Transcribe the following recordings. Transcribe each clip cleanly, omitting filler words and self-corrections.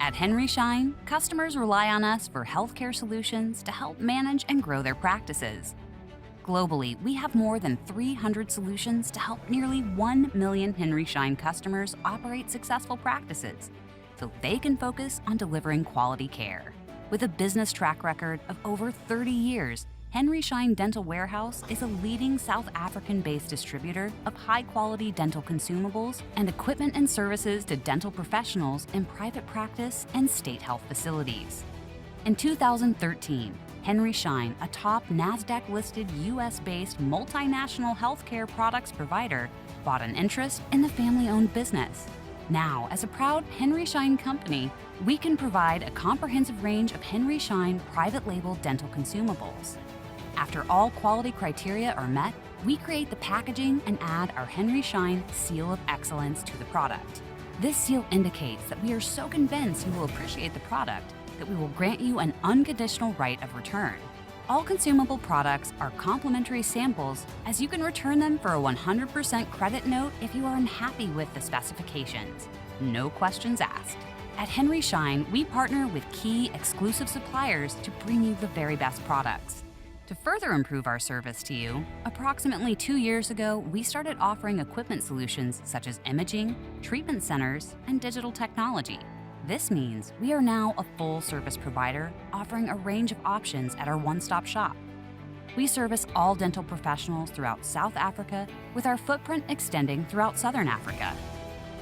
At Henry Schein, customers rely on us for healthcare solutions to help manage and grow their practices. Globally, we have more than 300 solutions to help nearly 1 million Henry Schein customers operate successful practices so they can focus on delivering quality care. With a business track record of over 30 years, Henry Schein Dental Warehouse is a leading South African-based distributor of high-quality dental consumables and equipment and services to dental professionals in private practice and state health facilities. In 2013, Henry Schein, a top NASDAQ-listed US-based multinational healthcare products provider, bought an interest in the family-owned business. Now, as a proud Henry Schein company, we can provide a comprehensive range of Henry Schein private label dental consumables. After all quality criteria are met, we create the packaging and add our Henry Schein Seal of Excellence to the product. This seal indicates that we are so convinced you will appreciate the product that we will grant you an unconditional right of return. All consumable products are complimentary samples, as you can return them for a 100% credit note if you are unhappy with the specifications. No questions asked. At Henry Schein, we partner with key exclusive suppliers to bring you the very best products. To further improve our service to you, approximately 2 years ago, we started offering equipment solutions such as imaging, treatment centers, and digital technology. This means we are now a full-service provider offering a range of options at our one-stop shop. We service all dental professionals throughout South Africa, with our footprint extending throughout Southern Africa.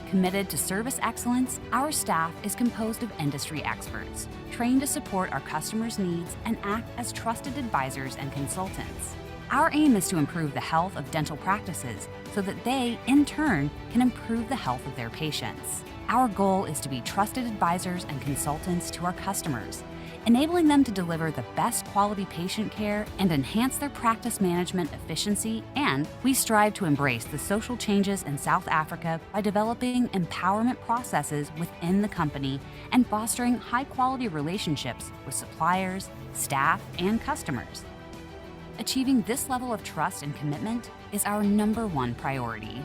Committed to service excellence, our staff is composed of industry experts, trained to support our customers' needs and act as trusted advisors and consultants. Our aim is to improve the health of dental practices so that they, in turn, can improve the health of their patients. Our goal is to be trusted advisors and consultants to our customers, enabling them to deliver the best quality patient care and enhance their practice management efficiency, and we strive to embrace the social changes in South Africa by developing empowerment processes within the company and fostering high-quality relationships with suppliers, staff, and customers. Achieving this level of trust and commitment is our #1 priority.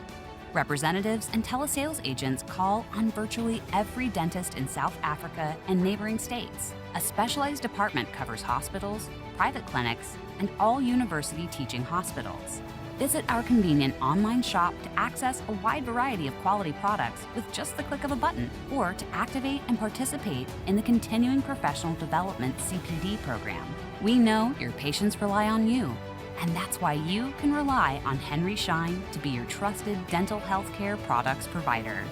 Representatives and telesales agents call on virtually every dentist in South Africa and neighboring states. A specialized department covers hospitals, private clinics, and all university teaching hospitals. Visit our convenient online shop to access a wide variety of quality products with just the click of a button, or to activate and participate in the Continuing Professional Development CPD program. We know your patients rely on you, and that's why you can rely on Henry Schein to be your trusted dental healthcare products provider.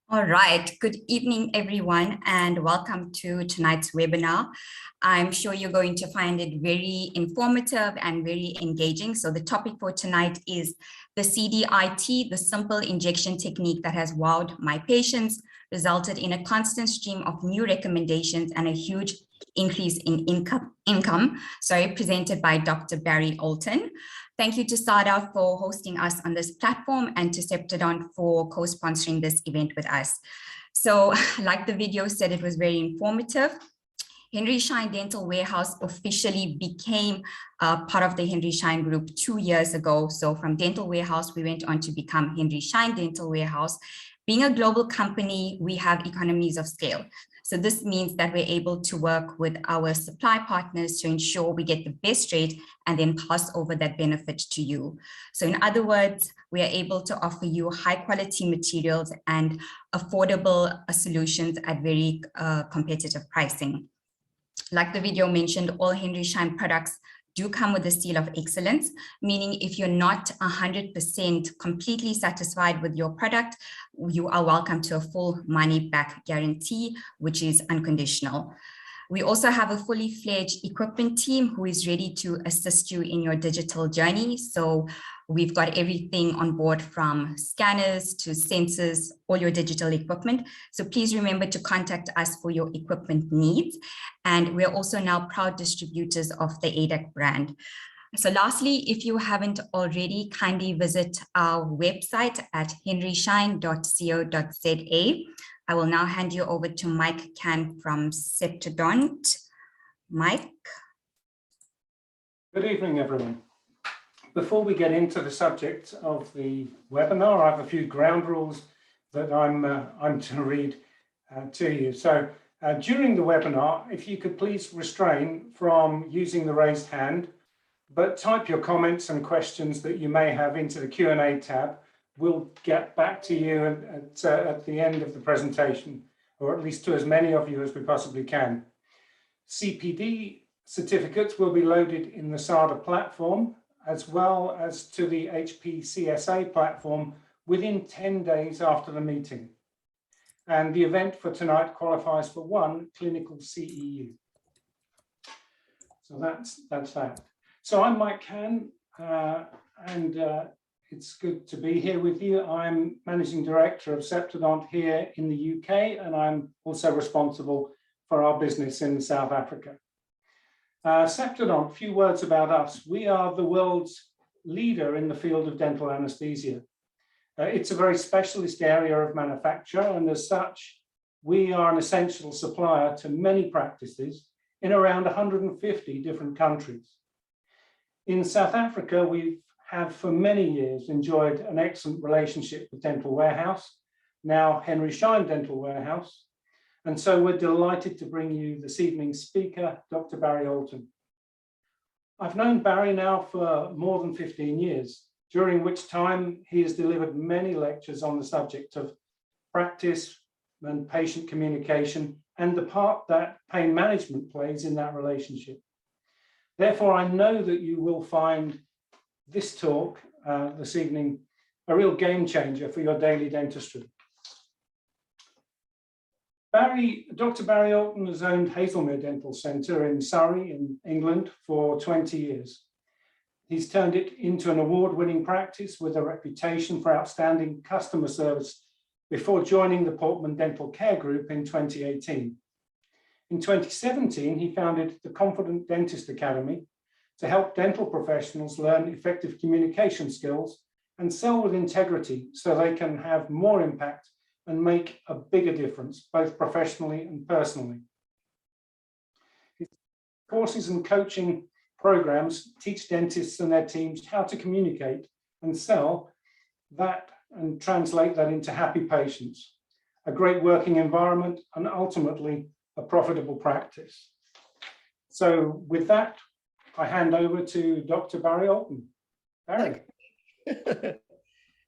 All right, good evening, everyone, and welcome to tonight's webinar. I'm sure you're going to find it very informative and very engaging. So the topic for tonight is the CDIT, the simple injection technique that has wowed my patients, resulted in a constant stream of new recommendations and a huge increase in income, presented by Dr. Barry Oulton. Thank you to SADA for hosting us on this platform and to Septodont for co-sponsoring this event with us. So like the video said, it was very informative. Henry Schein Dental Warehouse officially became part of the Henry Schein Group 2 years ago. So from Dental Warehouse, we went on to become Henry Schein Dental Warehouse. Being a global company, we have economies of scale. So this means that we're able to work with our supply partners to ensure we get the best rate and then pass over that benefit to you. So in other words, we are able to offer you high quality materials and affordable solutions at very competitive pricing. Like the video mentioned, all Henry Schein products do come with a seal of excellence, meaning if you're not 100% completely satisfied with your product, you are welcome to a full money back guarantee, which is unconditional. We also have a fully fledged equipment team who is ready to assist you in your digital journey. So we've got everything on board from scanners to sensors, all your digital equipment. So please remember to contact us for your equipment needs. And we're also now proud distributors of the ADAC brand. So lastly, if you haven't already, kindly visit our website at henryschein.co.za. I will now hand you over to Mike Can from Septodont. Mike. Good evening, everyone. Before we get into the subject of the webinar, I have a few ground rules that I'm to read to you. So during the webinar, if you could please refrain from using the raised hand, but type your comments and questions that you may have into the Q&A tab. We'll get back to you at the end of the presentation, or at least to as many of you as we possibly can. CPD certificates will be loaded in the SADA platform, as well as to the HPCSA platform within 10 days after the meeting. And the event for tonight qualifies for one clinical CEU. So that's that. So I'm Mike Cann, and it's good to be here with you. I'm Managing Director of Septodont here in the UK, and I'm also responsible for our business in South Africa. Septodont, a few words about us. We are the world's leader in the field of dental anesthesia. It's a very specialist area of manufacture, and as such, we are an essential supplier to many practices in around 150 different countries. In South Africa, we have for many years enjoyed an excellent relationship with Dental Warehouse, now Henry Schein Dental Warehouse. And so we're delighted to bring you this evening's speaker, Dr. Barry Oulton. I've known Barry now for more than 15 years, during which time he has delivered many lectures on the subject of practice and patient communication and the part that pain management plays in that relationship. Therefore, I know that you will find this talk this evening a real game changer for your daily dentistry. Dr. Barry Oulton has owned Hazelmere Dental Centre in Surrey in England for 20 years. He's turned it into an award-winning practice with a reputation for outstanding customer service before joining the Portman Dental Care Group in 2018. In 2017, he founded the Confident Dentist Academy to help dental professionals learn effective communication skills and sell with integrity so they can have more impact and make a bigger difference, both professionally and personally. His courses and coaching programs teach dentists and their teams how to communicate and sell that and translate that into happy patients, a great working environment, and ultimately a profitable practice. So with that, I hand over to Dr. Barry Oulton. Barry.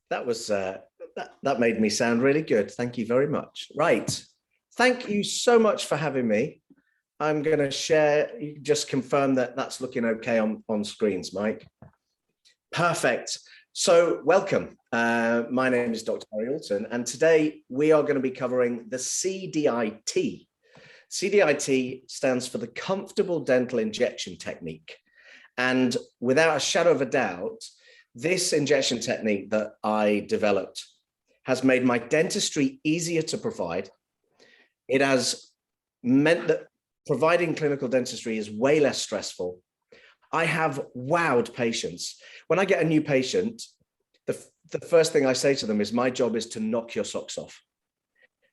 That was that made me sound really good. Thank you very much. Right. Thank you so much for having me. I'm going to share, you just confirm that that's looking okay on screens, Mike. Perfect. So welcome. My name is Dr. Barry Oulton, and today we are going to be covering the CDIT. CDIT stands for the Comfortable Dental Injection Technique. And without a shadow of a doubt, this injection technique that I developed has made my dentistry easier to provide. It has meant that providing clinical dentistry is way less stressful. I have wowed patients. When I get a new patient, the first thing I say to them is, my job is to knock your socks off.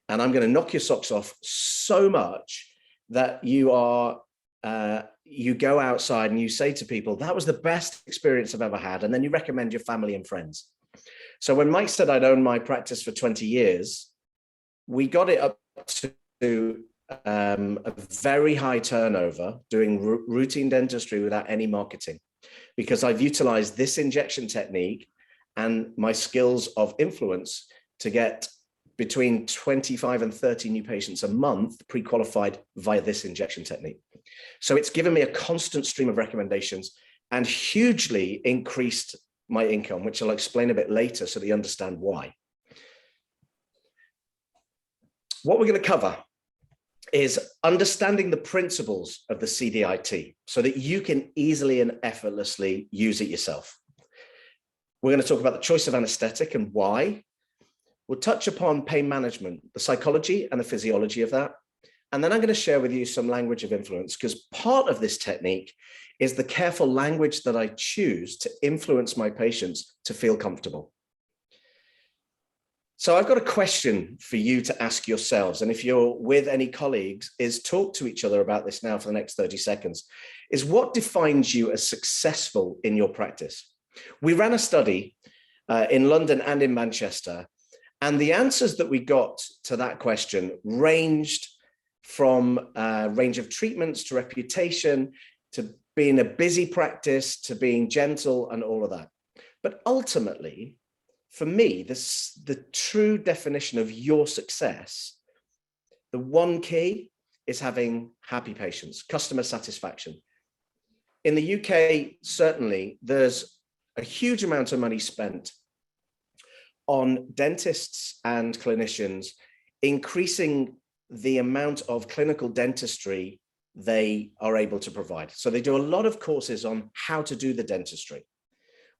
And I'm going to knock your socks off so much that you go outside and you say to people, that was the best experience I've ever had. And then you recommend your family and friends. So when Mike said I'd owned my practice for 20 years, we got it up to a very high turnover doing routine dentistry without any marketing, because I've utilized this injection technique and my skills of influence to get between 25 and 30 new patients a month pre-qualified via this injection technique. So it's given me a constant stream of recommendations and hugely increased my income, which I'll explain a bit later so that you understand why. What we're going to cover is understanding the principles of the CDIT so that you can easily and effortlessly use it yourself. We're going to talk about the choice of anesthetic and why. We'll touch upon pain management, the psychology and the physiology of that. And then I'm going to share with you some language of influence, because part of this technique is the careful language that I choose to influence my patients to feel comfortable. So I've got a question for you to ask yourselves. And if you're with any colleagues, is talk to each other about this now for the next 30 seconds, is what defines you as successful in your practice? We ran a study in London and in Manchester, and the answers that we got to that question ranged from a range of treatments to reputation, to being a busy practice, to being gentle and all of that. But ultimately, for me, the true definition of your success, the one key is having happy patients, customer satisfaction. In the UK, certainly, there's a huge amount of money spent on dentists and clinicians increasing the amount of clinical dentistry they are able to provide. So they do a lot of courses on how to do the dentistry.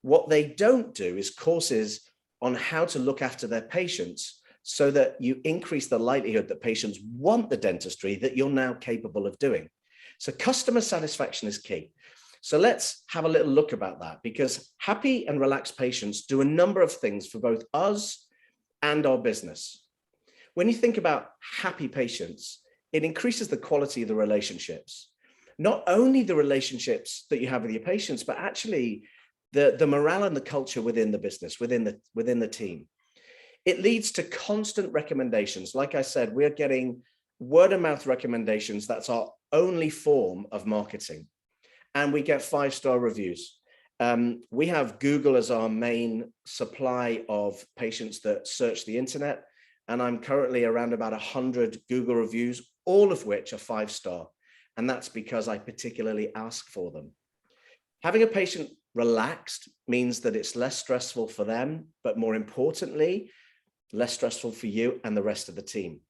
What they don't do is courses on how to look after their patients so that you increase the likelihood that patients want the dentistry that you're now capable of doing. So customer satisfaction is key. So let's have a little look about that, because happy and relaxed patients do a number of things for both us and our business. When you think about happy patients, it increases the quality of the relationships, not only the relationships that you have with your patients, but actually the morale and the culture within the business, within the team. It leads to constant recommendations. Like I said, we're getting word of mouth recommendations. That's our only form of marketing. And we get 5-star reviews. We have Google as our main supply of patients that search the internet. And I'm currently around about 100 Google reviews, all of which are 5-star. And that's because I particularly ask for them. Having a patient relaxed means that it's less stressful for them, but more importantly, less stressful for you and the rest of the team.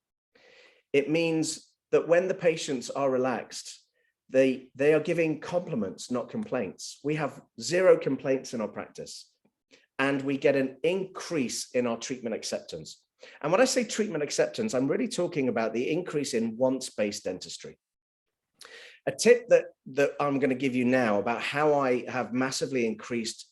It means that when the patients are relaxed, they are giving compliments, not complaints. We have 0 complaints in our practice, and we get an increase in our treatment acceptance. And when I say treatment acceptance, I'm really talking about the increase in once-based dentistry. A tip that I'm going to give you now about how I have massively increased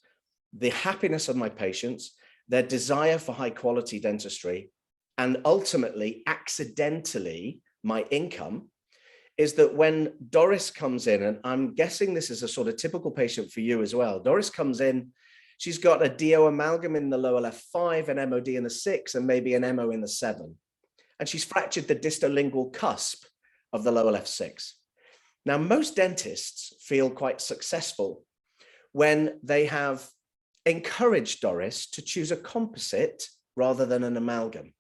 the happiness of my patients, their desire for high quality dentistry, and ultimately, accidentally, my income, is that when Doris comes in, and I'm guessing this is a sort of typical patient for you as well. Doris comes in, she's got a DO amalgam in the lower left 5, an MOD in the 6, and maybe an MO in the 7. And she's fractured the distolingual cusp of the lower left 6. Now, most dentists feel quite successful when they have encouraged Doris to choose a composite rather than an amalgam.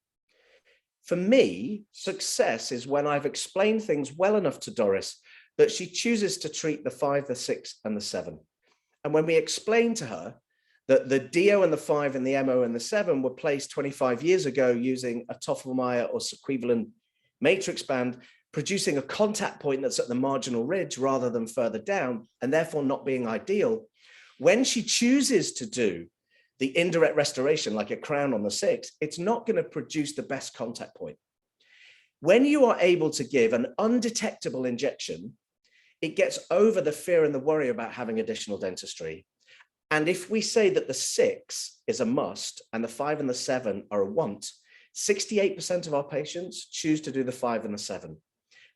For me, success is when I've explained things well enough to Doris that she chooses to treat the 5, the 6, and the 7. And when we explain to her that the DO and the 5 and the MO and the 7 were placed 25 years ago using a Toffelmeyer or sequevalent matrix band, producing a contact point that's at the marginal ridge rather than further down, and therefore not being ideal, when she chooses to do the indirect restoration, like a crown on the 6, it's not going to produce the best contact point. When you are able to give an undetectable injection, it gets over the fear and the worry about having additional dentistry. And if we say that the 6 is a must and the 5 and the 7 are a want, 68% of our patients choose to do the 5 and the 7.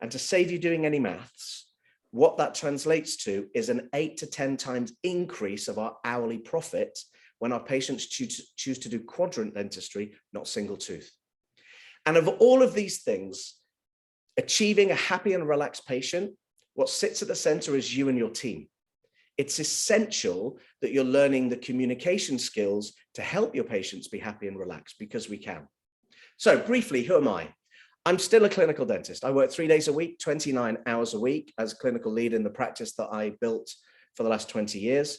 And to save you doing any maths, what that translates to is an 8 to 10 times increase of our hourly profit when our patients choose to do quadrant dentistry, not single tooth. And of all of these things, achieving a happy and relaxed patient, what sits at the center is you and your team. It's essential that you're learning the communication skills to help your patients be happy and relaxed, because we can. So briefly, who am I? I'm still a clinical dentist. I work 3 days a week, 29 hours a week as clinical lead in the practice that I built for the last 20 years.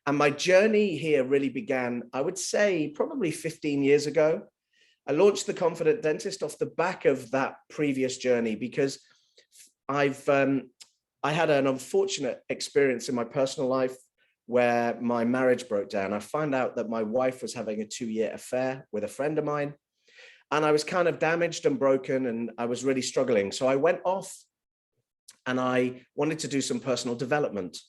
And my journey here really began, I would say, probably 15 years ago. I launched The Confident Dentist off the back of that previous journey because I had an unfortunate experience in my personal life where my marriage broke down. I found out that my wife was having a 2-year affair with a friend of mine, and I was kind of damaged and broken, and I was really struggling. So I went off and I wanted to do some personal development.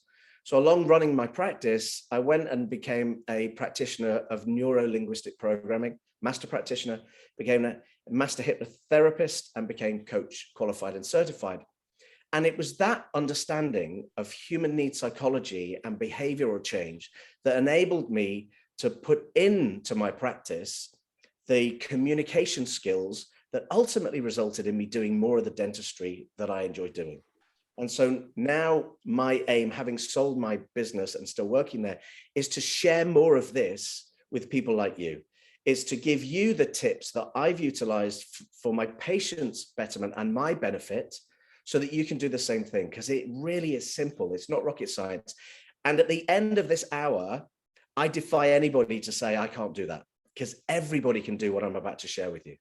So along running my practice, I went and became a practitioner of neuro-linguistic programming, master practitioner, became a master hypnotherapist, and became coach, qualified and certified. And it was that understanding of human need psychology and behavioral change that enabled me to put into my practice the communication skills that ultimately resulted in me doing more of the dentistry that I enjoy doing. And so now my aim, having sold my business and still working there, is to share more of this with people like you, is to give you the tips that I've utilized for my patients' betterment and my benefit, so that you can do the same thing, because it really is simple. It's not rocket science. And at the end of this hour, I defy anybody to say, I can't do that, because everybody can do what I'm about to share with you.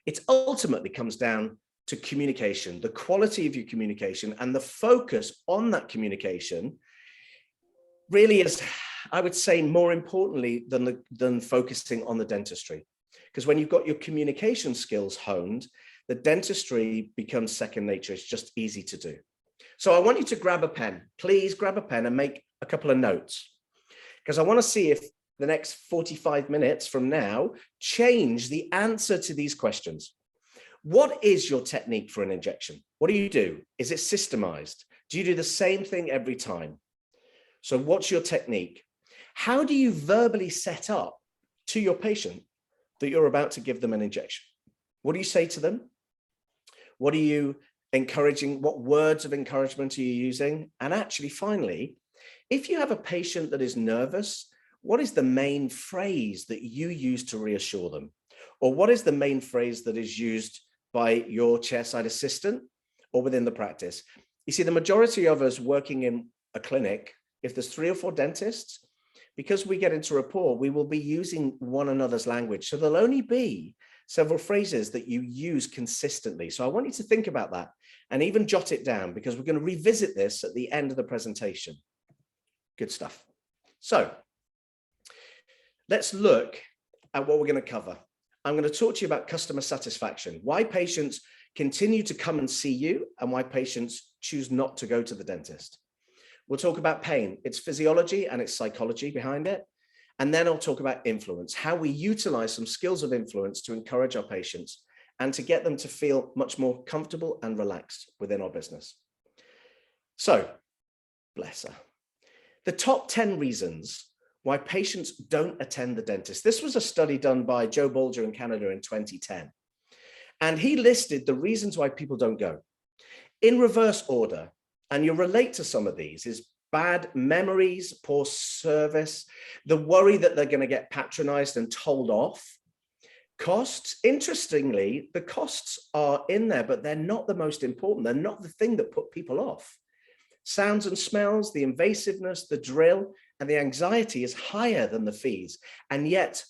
It ultimately comes down to communication, the quality of your communication, and the focus on that communication really is, I would say, more importantly than focusing on the dentistry. Because when you've got your communication skills honed, the dentistry becomes second nature. It's just easy to do. So I want you to grab a pen. Please grab a pen and make a couple of notes, because I want to see if the next 45 minutes from now change the answer to these questions. What is your technique for an injection? What do you do? Is it systemized? Do you do the same thing every time? So what's your technique? How do you verbally set up to your patient that you're about to give them an injection? What do you say to them? What are you encouraging? What words of encouragement are you using? And actually, finally, if you have a patient that is nervous, what is the main phrase that you use to reassure them? Or what is the main phrase that is used by your chairside assistant or within the practice? You see, the majority of us working in a clinic, if there's 3 or 4 dentists, because we get into rapport, we will be using one another's language. So there'll only be several phrases that you use consistently. So I want you to think about that and even jot it down, because we're going to revisit this at the end of the presentation. Good stuff. So let's look at what we're going to cover. I'm going to talk to you about customer satisfaction, why patients continue to come and see you, and why patients choose not to go to the dentist. We'll talk about pain, its physiology and its psychology behind it. And then I'll talk about influence, how we utilize some skills of influence to encourage our patients and to get them to feel much more comfortable and relaxed within our business. So, bless her. The top 10 reasons why patients don't attend the dentist. This was a study done by Joe Bolger in Canada in 2010. And he listed the reasons why people don't go in reverse order. And you'll relate to some of these: is bad memories, poor service, the worry that they're going to get patronized and told off. Costs, interestingly, the costs are in there, but they're not the most important. They're not the thing that put people off. Sounds and smells, the invasiveness, the drill, and the anxiety is higher than the fees. And yet,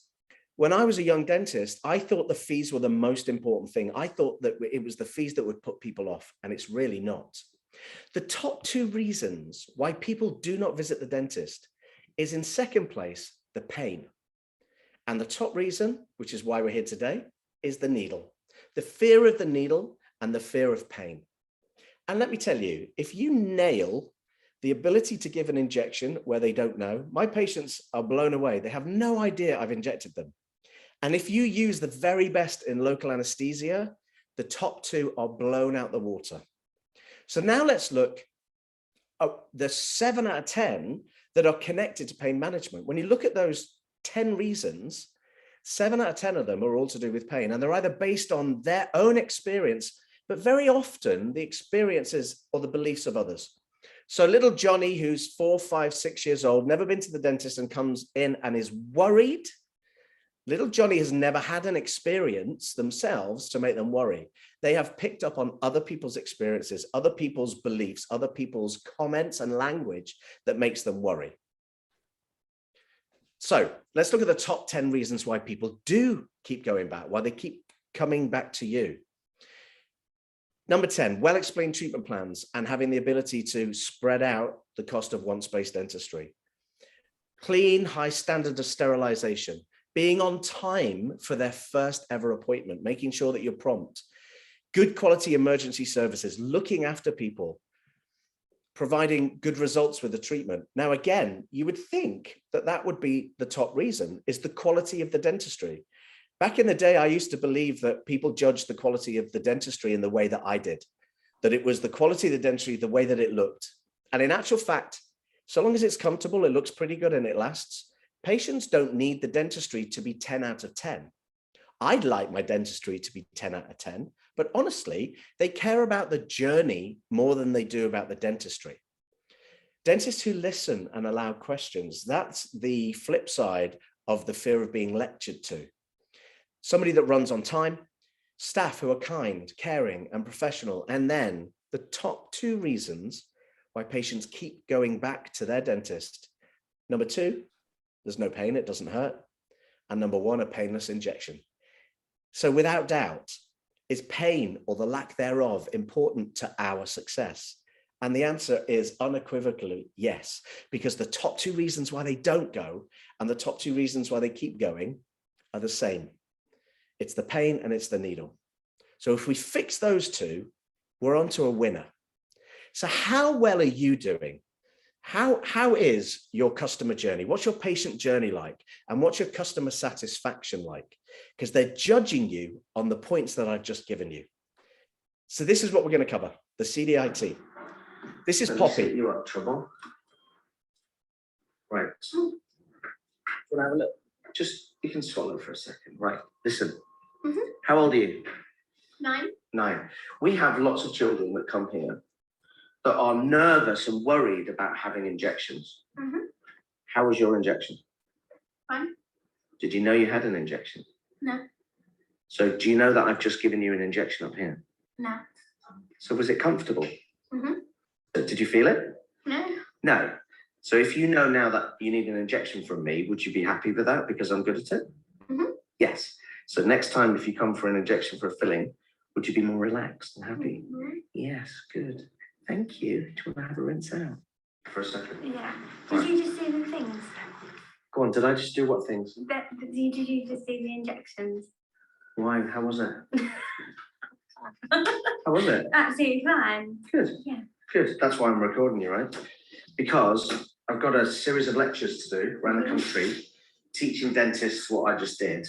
when I was a young dentist, I thought the fees were the most important thing. I thought that it was the fees that would put people off, and it's really not. The top 2 reasons why people do not visit the dentist is, in second place, the pain. And the top reason, which is why we're here today, is the needle. The fear of the needle and the fear of pain. And let me tell you, if you nail the ability to give an injection where they don't know, my patients are blown away. They have no idea I've injected them. And if you use the very best in local anesthesia, the top 2 are blown out the water. So now let's look at the 7 out of 10 that are connected to pain management. When you look at those 10 reasons, 7 out of 10 of them are all to do with pain, and they're either based on their own experience, but very often the experiences or the beliefs of others. So little Johnny, who's 4, 5, 6 years old, never been to the dentist and comes in and is worried. Little Johnny has never had an experience themselves to make them worry. They have picked up on other people's experiences, other people's beliefs, other people's comments and language that makes them worry. So let's look at the top 10 reasons why people do keep going back, why they keep coming back to you. Number 10, well-explained treatment plans and having the ability to spread out the cost of once-based dentistry. Clean, high standard of sterilization. Being on time for their first ever appointment, making sure that you're prompt, good quality emergency services, looking after people, providing good results with the treatment. Now, again, you would think that that would be the top reason, is the quality of the dentistry. Back in the day, I used to believe that people judged the quality of the dentistry in the way that I did. that it was the quality of the dentistry, the way that it looked. And in actual fact, so long as it's comfortable, it looks pretty good and it lasts, patients don't need the dentistry to be 10 out of 10. I'd like my dentistry to be 10 out of 10, but honestly, they care about the journey more than they do about the dentistry. Dentists who listen and allow questions, that's the flip side of the fear of being lectured to. Somebody that runs on time, staff who are kind, caring, and professional, and then the top 2 reasons why patients keep going back to their dentist. Number 2, there's no pain, it doesn't hurt. And number 1, a painless injection. So without doubt, is pain or the lack thereof important to our success? And the answer is unequivocally yes, because the top 2 reasons why they don't go and the top 2 reasons why they keep going are the same. It's the pain and it's the needle. So if we fix those 2, we're on to a winner. So how well are you doing? How is your customer journey? What's your patient journey like? And what's your customer satisfaction like? Because they're judging you on the points that I've just given you. So this is what we're going to cover, the CDIT. This is Poppy. You are trouble. Right. Want to have a look? Just, you can swallow for a second. Right. Listen. How old are you? 9. 9. We have lots of children that come here that are nervous and worried about having injections. How was your injection? Fine. Did you know you had an injection? No. So do you know that I've just given you an injection up here? No. So was it comfortable? Did you feel it? No. No. So if you know now that you need an injection from me, would you be happy with that because I'm good at it? Yes. So next time if you come for an injection for a filling, would you be more relaxed and happy? Yes, good. Thank you. Do you want to have a rinse out for a second? Yeah. Did you just see the things? Go on, did I just do what things? Did you just see the injections? Why? How was it? How was it? Absolutely fine. Good. Yeah. Good. That's why I'm recording you, right? Because I've got a series of lectures to do around the country, teaching dentists what I just did.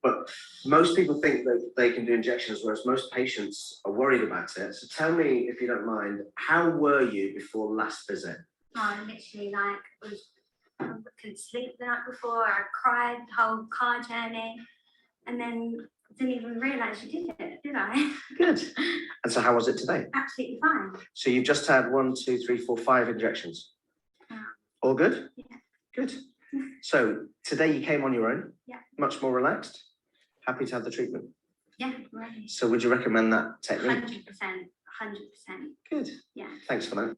But most people think that they can do injections, whereas most patients are worried about it. So tell me, if you don't mind, how were you before last visit? I literally I couldn't sleep the night before. I cried the whole car journey, and then didn't even realise you did it, did I? Good. And so how was it today? Absolutely fine. So you've just had 1, 2, 3, 4, 5 injections. All good? Yeah. Good. So today you came on your own? Yeah. Much more relaxed? Happy to have the treatment? Yeah, ready. So would you recommend that technique? 100%. 100%. Good. Yeah. Thanks for that.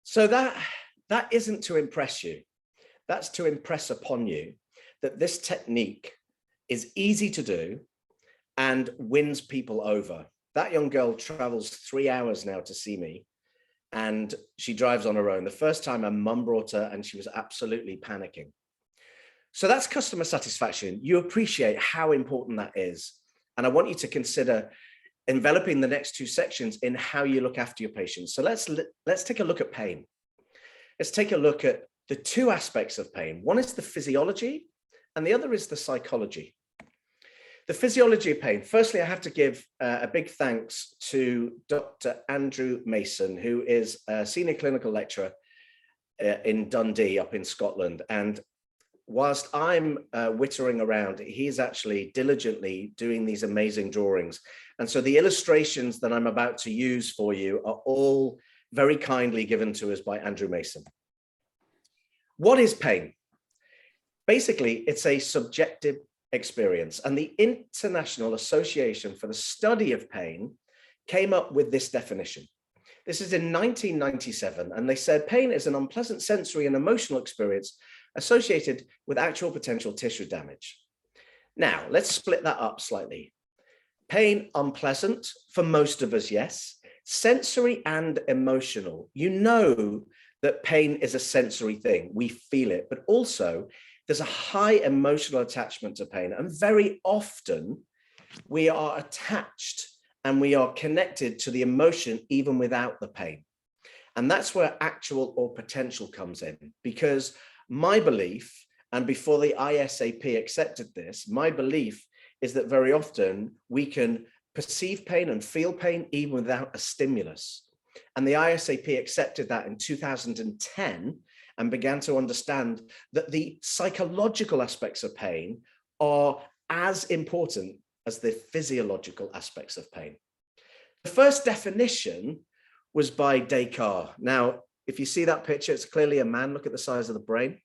So that isn't to impress you. That's to impress upon you that this technique is easy to do and wins people over. That young girl travels 3 hours now to see me, and she drives on her own. The first time her mum brought her and she was absolutely panicking. So that's customer satisfaction. You appreciate how important that is. And I want you to consider enveloping the next 2 sections in how you look after your patients. So let's take a look at pain. Let's take a look at the 2 aspects of pain. One is the physiology and the other is the psychology. The physiology of pain. Firstly, I have to give a big thanks to Dr. Andrew Mason, who is a senior clinical lecturer in Dundee up in Scotland. And whilst I'm wittering around, he's actually diligently doing these amazing drawings. And so the illustrations that I'm about to use for you are all very kindly given to us by Andrew Mason. What is pain? Basically, it's a subjective experience, and the International Association for the Study of Pain came up with this definition. This is in 1997, and they said pain is an unpleasant sensory and emotional experience associated with actual potential tissue damage. Now, let's split that up slightly. Pain, unpleasant for most of us, yes. Sensory and emotional. You know that pain is a sensory thing. We feel it, but also there's a high emotional attachment to pain. And very often we are attached and we are connected to the emotion even without the pain. And that's where actual or potential comes in, because my belief, and before the ISAP accepted this, my belief is that very often we can perceive pain and feel pain even without a stimulus. And the ISAP accepted that in 2010 and began to understand that the psychological aspects of pain are as important as the physiological aspects of pain. The first definition was by Descartes. Now, if you see that picture, it's clearly a man. Look at the size of the brain.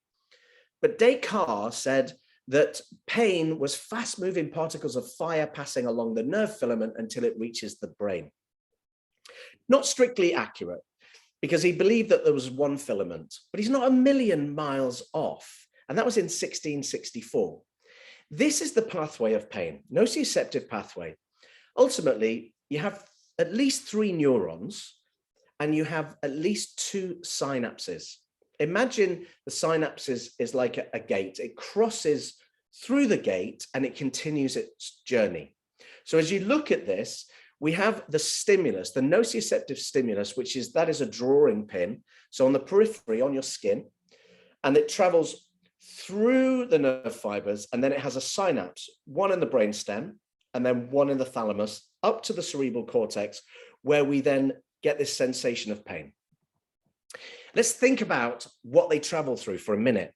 But Descartes said that pain was fast-moving particles of fire passing along the nerve filament until it reaches the brain. Not strictly accurate, because he believed that there was one filament, but he's not a million miles off. And that was in 1664. This is the pathway of pain, nociceptive pathway. Ultimately, you have at least 3 neurons, and you have at least 2 synapses. Imagine the synapses is like a gate. It crosses through the gate and it continues its journey. So as you look at this, we have the stimulus, the nociceptive stimulus, which is, that is a drawing pin. So on the periphery, on your skin, and it travels through the nerve fibers, and then it has a synapse, one in the brainstem, and then one in the thalamus, up to the cerebral cortex, where we then get this sensation of pain. Let's think about what they travel through for a minute.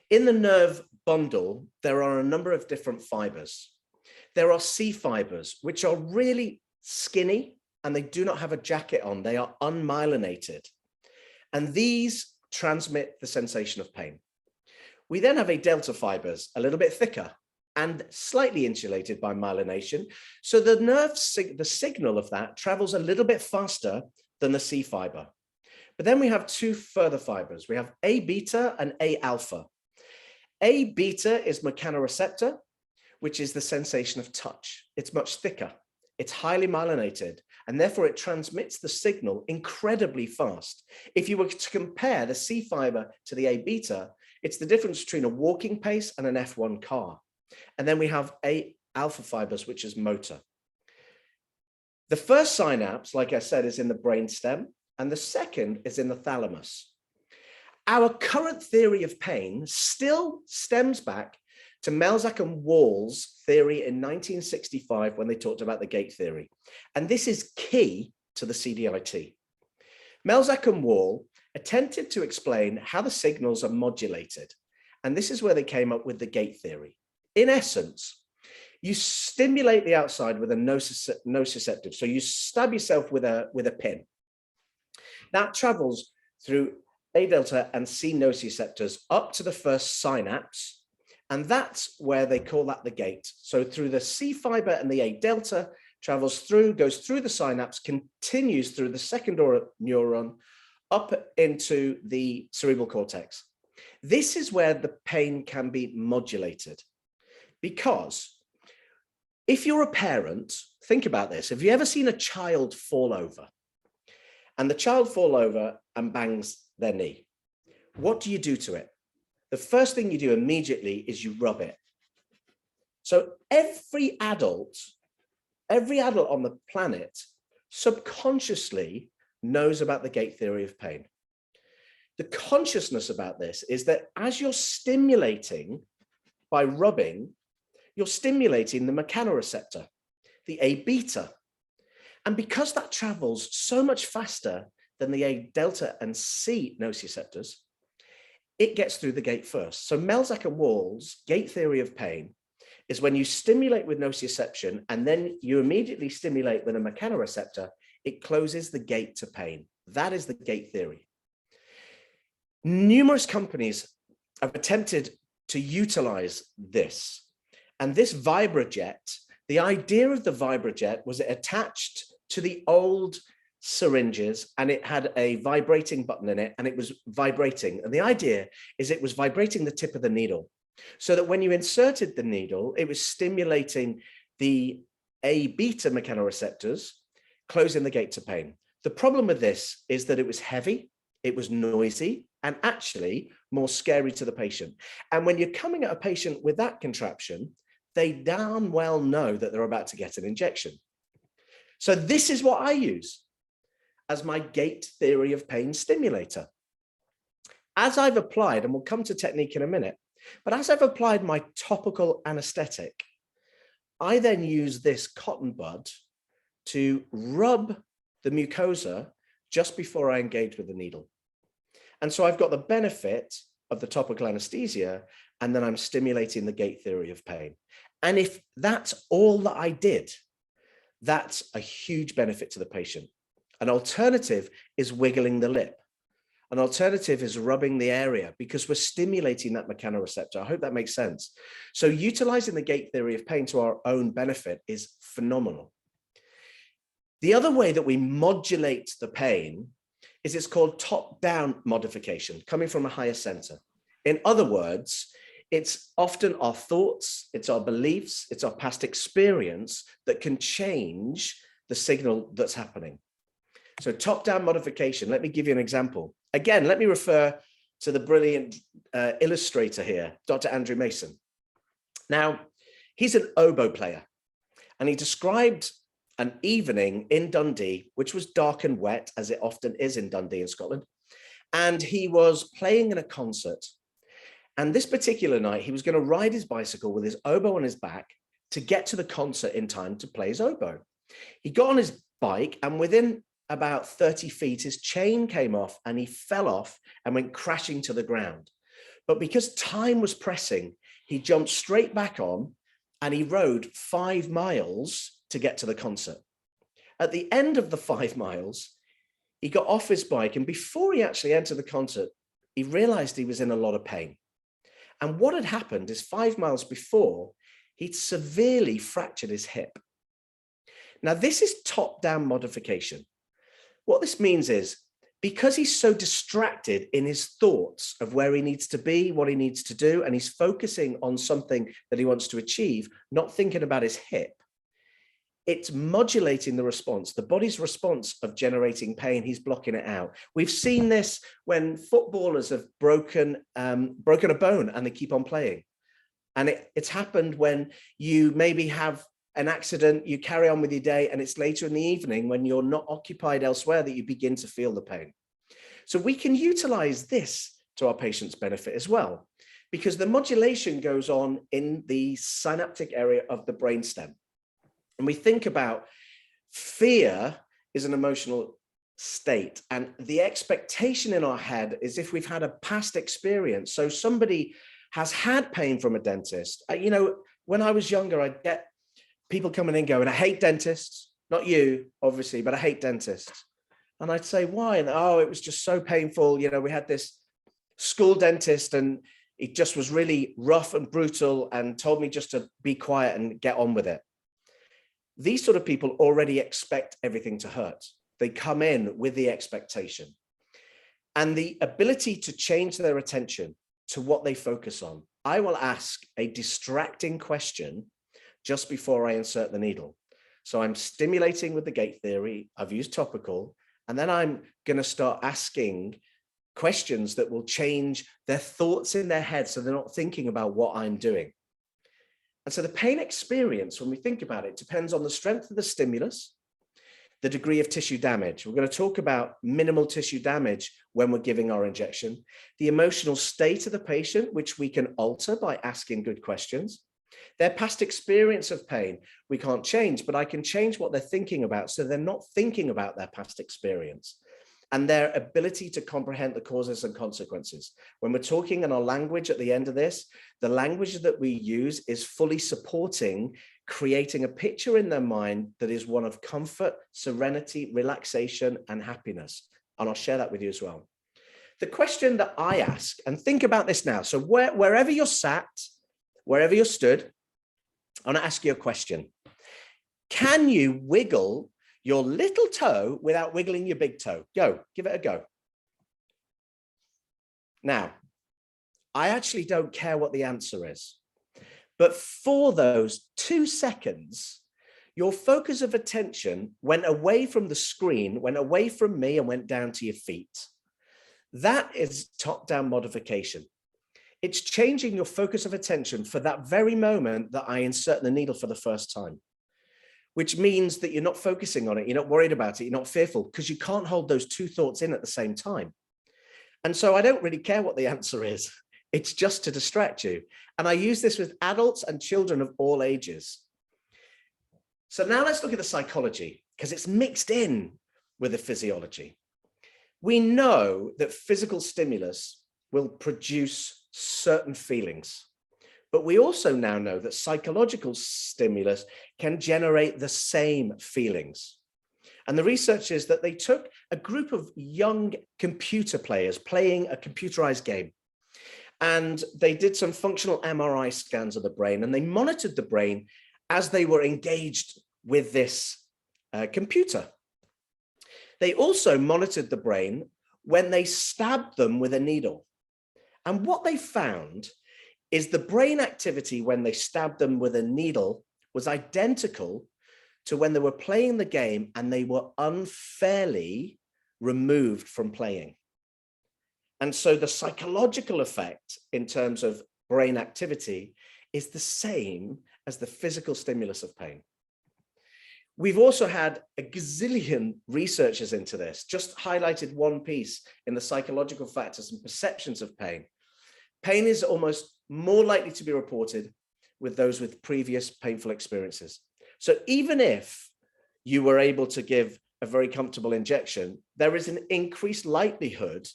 In the nerve bundle, there are a number of different fibers. There are C fibers, which are really skinny, and they do not have a jacket on. They are unmyelinated. And these transmit the sensation of pain. We then have A delta fibers, a little bit thicker and slightly insulated by myelination. So the the signal of that travels a little bit faster than the C fiber. But then we have 2 further fibers. We have A beta and A alpha. A beta is mechanoreceptor, which is the sensation of touch. It's much thicker. It's highly myelinated, and therefore it transmits the signal incredibly fast. If you were to compare the C fiber to the A beta, it's the difference between a walking pace and an F1 car. And then we have A alpha fibers, which is motor. The first synapse, like I said, is in the brainstem, and the second is in the thalamus. Our current theory of pain still stems back to Melzack and Wall's theory in 1965 when they talked about the gate theory. And this is key to the CDIT. Melzack and Wall attempted to explain how the signals are modulated. And this is where they came up with the gate theory. In essence, you stimulate the outside with a nociceptive. So you stab yourself with a pin. That travels through A delta and C nociceptors up to the first synapse. And that's where they call that the gate. So through the C fiber and the A delta, travels through, goes through the synapse, continues through the second neuron up into the cerebral cortex. This is where the pain can be modulated. Because if you're a parent, think about this. Have you ever seen a child fall over? And the child fall over and bangs their knee. What do you do to it? The first thing you do immediately is you rub it. So every adult on the planet subconsciously knows about the gate theory of pain. The consciousness about this is that as you're stimulating by rubbing, you're stimulating the mechanoreceptor, the A beta. And because that travels so much faster than the A delta and C nociceptors, it gets through the gate first. So Melzack and Wall's gate theory of pain is when you stimulate with nociception and then you immediately stimulate with a mechanoreceptor, it closes the gate to pain. That is the gate theory. Numerous companies have attempted to utilize this. And this Vibrajet, the idea of the Vibrajet was it attached to the old syringes and it had a vibrating button in it and it was vibrating. And the idea is it was vibrating the tip of the needle so that when you inserted the needle, it was stimulating the A beta mechanoreceptors, closing the gate to pain. The problem with this is that it was heavy, it was noisy, and actually more scary to the patient. And when you're coming at a patient with that contraption, they damn well know that they're about to get an injection. So this is what I use as my gate theory of pain stimulator. As I've applied, and we'll come to technique in a minute, but as I've applied my topical anesthetic, I then use this cotton bud to rub the mucosa just before I engage with the needle. And so I've got the benefit of the topical anesthesia, and then I'm stimulating the gate theory of pain. And if that's all that I did, that's a huge benefit to the patient. An alternative is wiggling the lip. An alternative is rubbing the area, because we're stimulating that mechanoreceptor. I hope that makes sense. So utilizing the gate theory of pain to our own benefit is phenomenal. The other way that we modulate the pain is it's called top-down modification, coming from a higher center. In other words, it's often our thoughts, it's our beliefs, it's our past experience that can change the signal that's happening. So top-down modification, let me give you an example. Again, let me refer to the brilliant illustrator here, Dr. Andrew Mason. Now, he's an oboe player, and he described an evening in Dundee, which was dark and wet, as it often is in Dundee in Scotland. And he was playing in a concert. And this particular night, he was going to ride his bicycle with his oboe on his back to get to the concert in time to play his oboe. He got on his bike, and within about 30 feet, his chain came off and he fell off and went crashing to the ground. But because time was pressing, he jumped straight back on and he rode 5 miles to get to the concert. At the end of the 5 miles, he got off his bike, and before he actually entered the concert, he realized he was in a lot of pain. And what had happened is 5 miles before, he'd severely fractured his hip. Now, this is top-down modification. What this means is, because he's so distracted in his thoughts of where he needs to be, what he needs to do, and he's focusing on something that he wants to achieve, not thinking about his hip, it's modulating the response, the body's response of generating pain. He's blocking it out. We've seen this when footballers have broken a bone and they keep on playing. And it's happened when you maybe have an accident, you carry on with your day, and it's later in the evening when you're not occupied elsewhere that you begin to feel the pain. So we can utilize this to our patient's benefit as well, because the modulation goes on in the synaptic area of the brainstem. And we think about fear is an emotional state, and the expectation in our head is if we've had a past experience. So somebody has had pain from a dentist. When I was younger, I'd get people coming in going, I hate dentists, not you, obviously, but I hate dentists. And I'd say, why? And, oh, it was just so painful. We had this school dentist and he just was really rough and brutal and told me just to be quiet and get on with it. These sort of people already expect everything to hurt. They come in with the expectation. And the ability to change their attention to what they focus on. I will ask a distracting question just before I insert the needle. So I'm stimulating with the gate theory. I've used topical, and then I'm going to start asking questions that will change their thoughts in their head so they're not thinking about what I'm doing. And so the pain experience, when we think about it, depends on the strength of the stimulus, the degree of tissue damage. We're going to talk about minimal tissue damage when we're giving our injection, the emotional state of the patient, which we can alter by asking good questions, their past experience of pain, we can't change, but I can change what they're thinking about so they're not thinking about their past experience, and their ability to comprehend the causes and consequences. When we're talking in our language at the end of this, the language that we use is fully supporting creating a picture in their mind that is one of comfort, serenity, relaxation, and happiness. And I'll share that with you as well. The question that I ask, and think about this now, so wherever you're sat, wherever you're stood, I want to ask you a question. Can you wiggle your little toe without wiggling your big toe? Go, give it a go. Now, I actually don't care what the answer is, but for those 2 seconds, your focus of attention went away from the screen, went away from me, and went down to your feet. That is top-down modification. It's changing your focus of attention for that very moment that I insert the needle for the first time, which means that you're not focusing on it, you're not worried about it, you're not fearful, because you can't hold those 2 thoughts in at the same time. And so I don't really care what the answer is. It's just to distract you. And I use this with adults and children of all ages. So now let's look at the psychology, because it's mixed in with the physiology. We know that physical stimulus will produce certain feelings, but we also now know that psychological stimulus can generate the same feelings. And the research is that they took a group of young computer players playing a computerized game, and they did some functional MRI scans of the brain, and they monitored the brain as they were engaged with this computer. They also monitored the brain when they stabbed them with a needle. And what they found is the brain activity when they stabbed them with a needle was identical to when they were playing the game and they were unfairly removed from playing. And so the psychological effect in terms of brain activity is the same as the physical stimulus of pain. We've also had a gazillion researchers into this, just highlighted one piece in the psychological factors and perceptions of pain. Pain is almost more likely to be reported with those with previous painful experiences. So even if you were able to give a very comfortable injection, there is an increased likelihood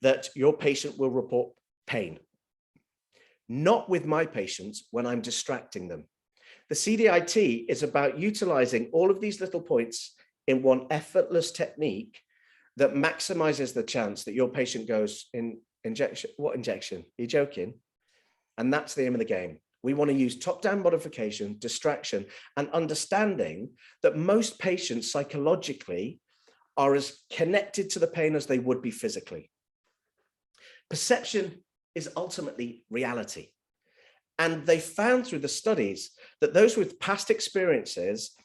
that your patient will report pain. Not with my patients when I'm distracting them. The CDIT is about utilizing all of these little points in one effortless technique that maximizes the chance that your patient goes in injection. What injection? Are you joking? And that's the aim of the game. We want to use top-down modification, distraction, and understanding that most patients psychologically are as connected to the pain as they would be physically. Perception is ultimately reality. And they found through the studies that those with past experiences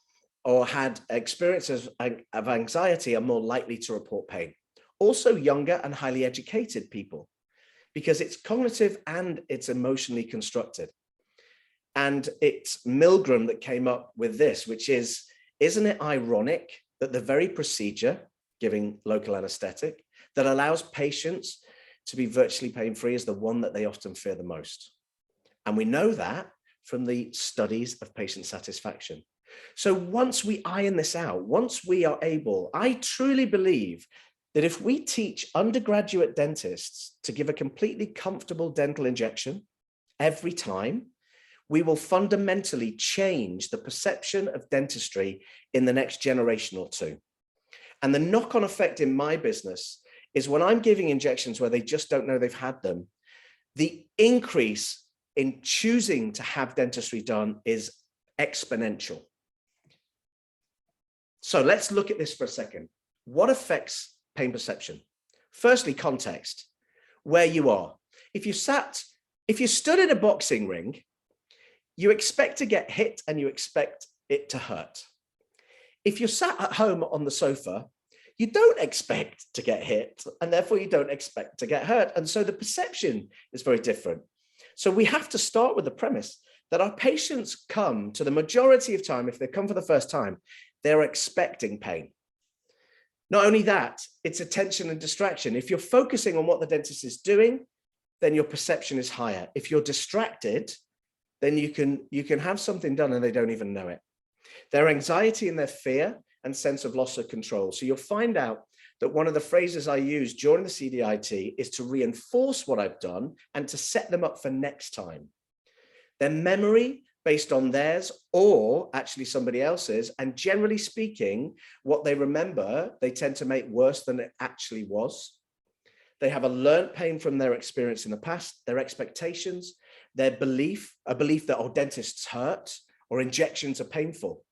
or had experiences of anxiety are more likely to report pain. Also younger and highly educated people, because it's cognitive and it's emotionally constructed. And it's Milgram that came up with this, which is, isn't it ironic that the very procedure, giving local anesthetic, that allows patients to be virtually pain-free is the one that they often fear the most? And we know that from the studies of patient satisfaction. So once we iron this out, once we are able, I truly believe that if we teach undergraduate dentists to give a completely comfortable dental injection every time, we will fundamentally change the perception of dentistry in the next generation or two. And the knock-on effect in my business is when I'm giving injections where they just don't know they've had them, the increase in choosing to have dentistry done is exponential. So let's look at this for a second. What affects pain perception? Firstly, context, where you are. If you stood in a boxing ring, you expect to get hit and you expect it to hurt. If you're sat at home on the sofa, you don't expect to get hit and therefore you don't expect to get hurt. And so the perception is very different. So we have to start with the premise that our patients come to the majority of time, if they come for the first time, they're expecting pain. Not only that, it's attention and distraction. If you're focusing on what the dentist is doing, then your perception is higher. If you're distracted, then you can have something done and they don't even know it. Their anxiety and their fear and sense of loss of control. So you'll find out that one of the phrases I use during the CDIT is to reinforce what I've done and to set them up for next time. Their memory based on theirs or actually somebody else's, and generally speaking, what they remember, they tend to make worse than it actually was. They have a learned pain from their experience in the past, their expectations, their belief, a belief that, oh, dentists hurt or injections are painful.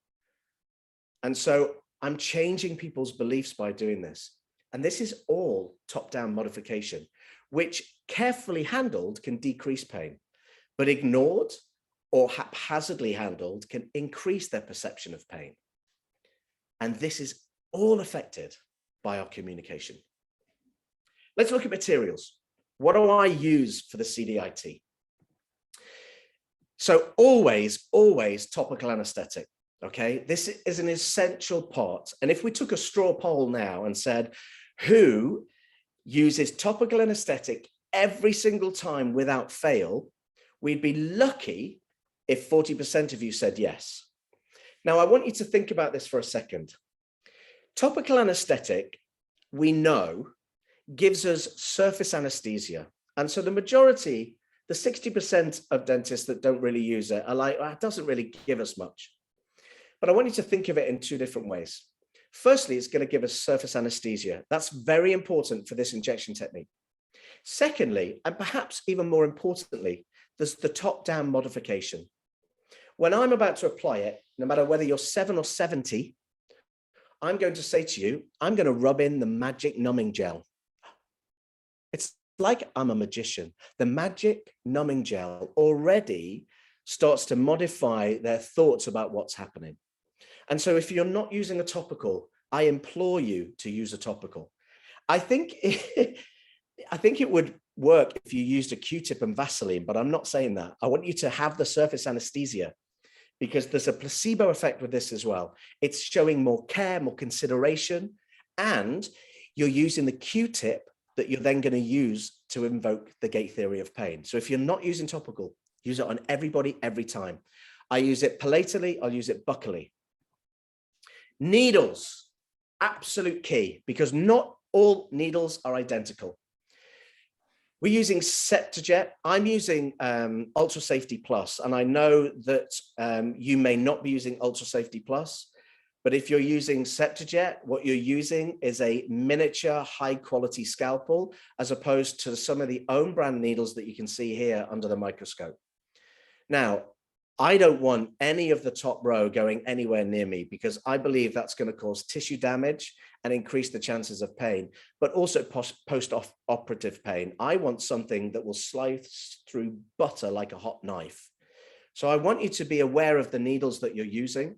And so I'm changing people's beliefs by doing this. And this is all top-down modification, which carefully handled can decrease pain, but ignored or haphazardly handled can increase their perception of pain. And this is all affected by our communication. Let's look at materials. What do I use for the CDIT? So always, always topical anesthetic. Okay, this is an essential part. And if we took a straw poll now and said, who uses topical anesthetic every single time without fail, we'd be lucky if 40% of you said yes. Now, I want you to think about this for a second. Topical anesthetic, we know, gives us surface anesthesia. And so the majority, the 60% of dentists that don't really use it are like, well, it doesn't really give us much. But I want you to think of it in two different ways. Firstly, it's going to give us surface anesthesia. That's very important for this injection technique. Secondly, and perhaps even more importantly, there's the top-down modification. When I'm about to apply it, no matter whether you're 7 or 70, I'm going to say to you, I'm going to rub in the magic numbing gel. It's like I'm a magician. The magic numbing gel already starts to modify their thoughts about what's happening. And so if you're not using a topical, I implore you to use a topical. I think it would work if you used a Q-tip and Vaseline, but I'm not saying that. I want you to have the surface anesthesia, because there's a placebo effect with this as well. It's showing more care, more consideration, and you're using the Q-tip that you're then going to use to invoke the gate theory of pain. So if you're not using topical, use it on everybody, every time. I use it palatally, I'll use it buccally. Needles, absolute key, because not all needles are identical. We're using Septajet. I'm using Ultra Safety Plus, and I know that you may not be using Ultra Safety Plus, but if you're using Septajet, what you're using is a miniature high quality scalpel, as opposed to some of the own brand needles that you can see here under the microscope. Now, I don't want any of the top row going anywhere near me, because I believe that's going to cause tissue damage and increase the chances of pain, but also post-operative pain. I want something that will slice through butter like a hot knife. So I want you to be aware of the needles that you're using,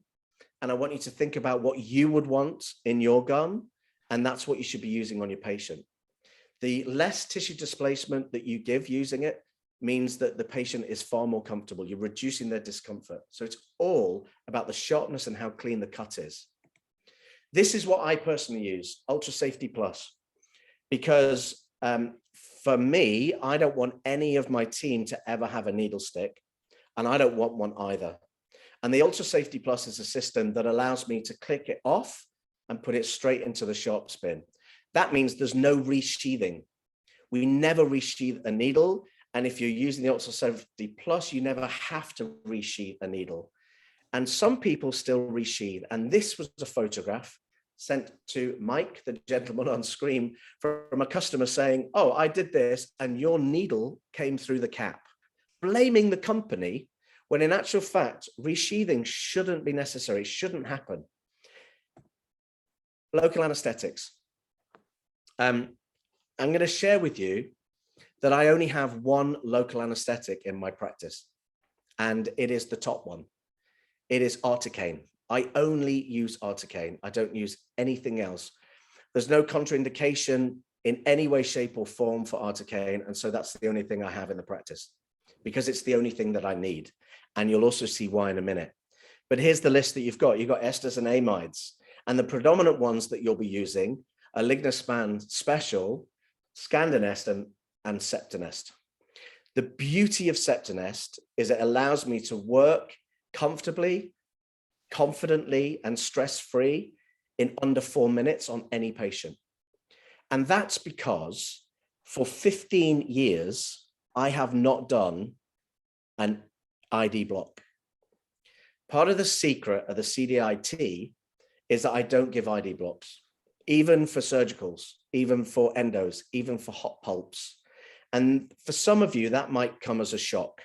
and I want you to think about what you would want in your gum, and that's what you should be using on your patient. The less tissue displacement that you give using it means that the patient is far more comfortable. You're reducing their discomfort. So it's all about the sharpness and how clean the cut is. This is what I personally use, Ultra Safety Plus, because for me, I don't want any of my team to ever have a needle stick, and I don't want one either. And the Ultra Safety Plus is a system that allows me to click it off and put it straight into the sharp spin. That means there's no resheathing. We never resheath a needle. And if you're using the Ultra Safety Plus, you never have to resheath a needle. And some people still resheath. And this was a photograph sent to Mike, the gentleman on screen, from a customer saying, oh, I did this and your needle came through the cap, blaming the company, when in actual fact, resheathing shouldn't be necessary, shouldn't happen. Local anesthetics. I'm going to share with you that I only have one local anesthetic in my practice, and it is the top one. It is Articaine. I only use Articaine. I don't use anything else. There's no contraindication in any way, shape, or form for Articaine, and so that's the only thing I have in the practice, because it's the only thing that I need. And you'll also see why in a minute. But here's the list that you've got. You've got esters and amides, and the predominant ones that you'll be using are Lignospan Special, Scandinest, and Septinest. The beauty of Septinest is it allows me to work comfortably, confidently, and stress-free in under 4 minutes on any patient. And that's because for 15 years, I have not done an ID block. Part of the secret of the CDIT is that I don't give ID blocks, even for surgicals, even for endos, even for hot pulps. And for some of you, that might come as a shock.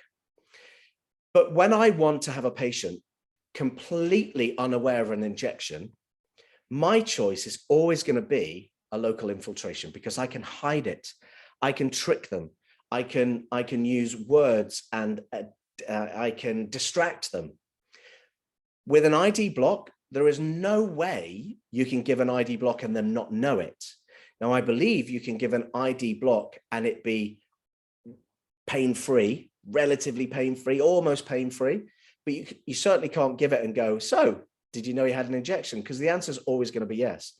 But when I want to have a patient completely unaware of an injection, my choice is always going to be a local infiltration, because I can hide it. I can trick them. I can use words, and I can distract them. With an ID block, there is no way you can give an ID block and then not know it. Now, I believe you can give an ID block and it be pain-free, relatively pain-free, almost pain-free, but you certainly can't give it and go, so did you know you had an injection? Because the answer is always going to be yes.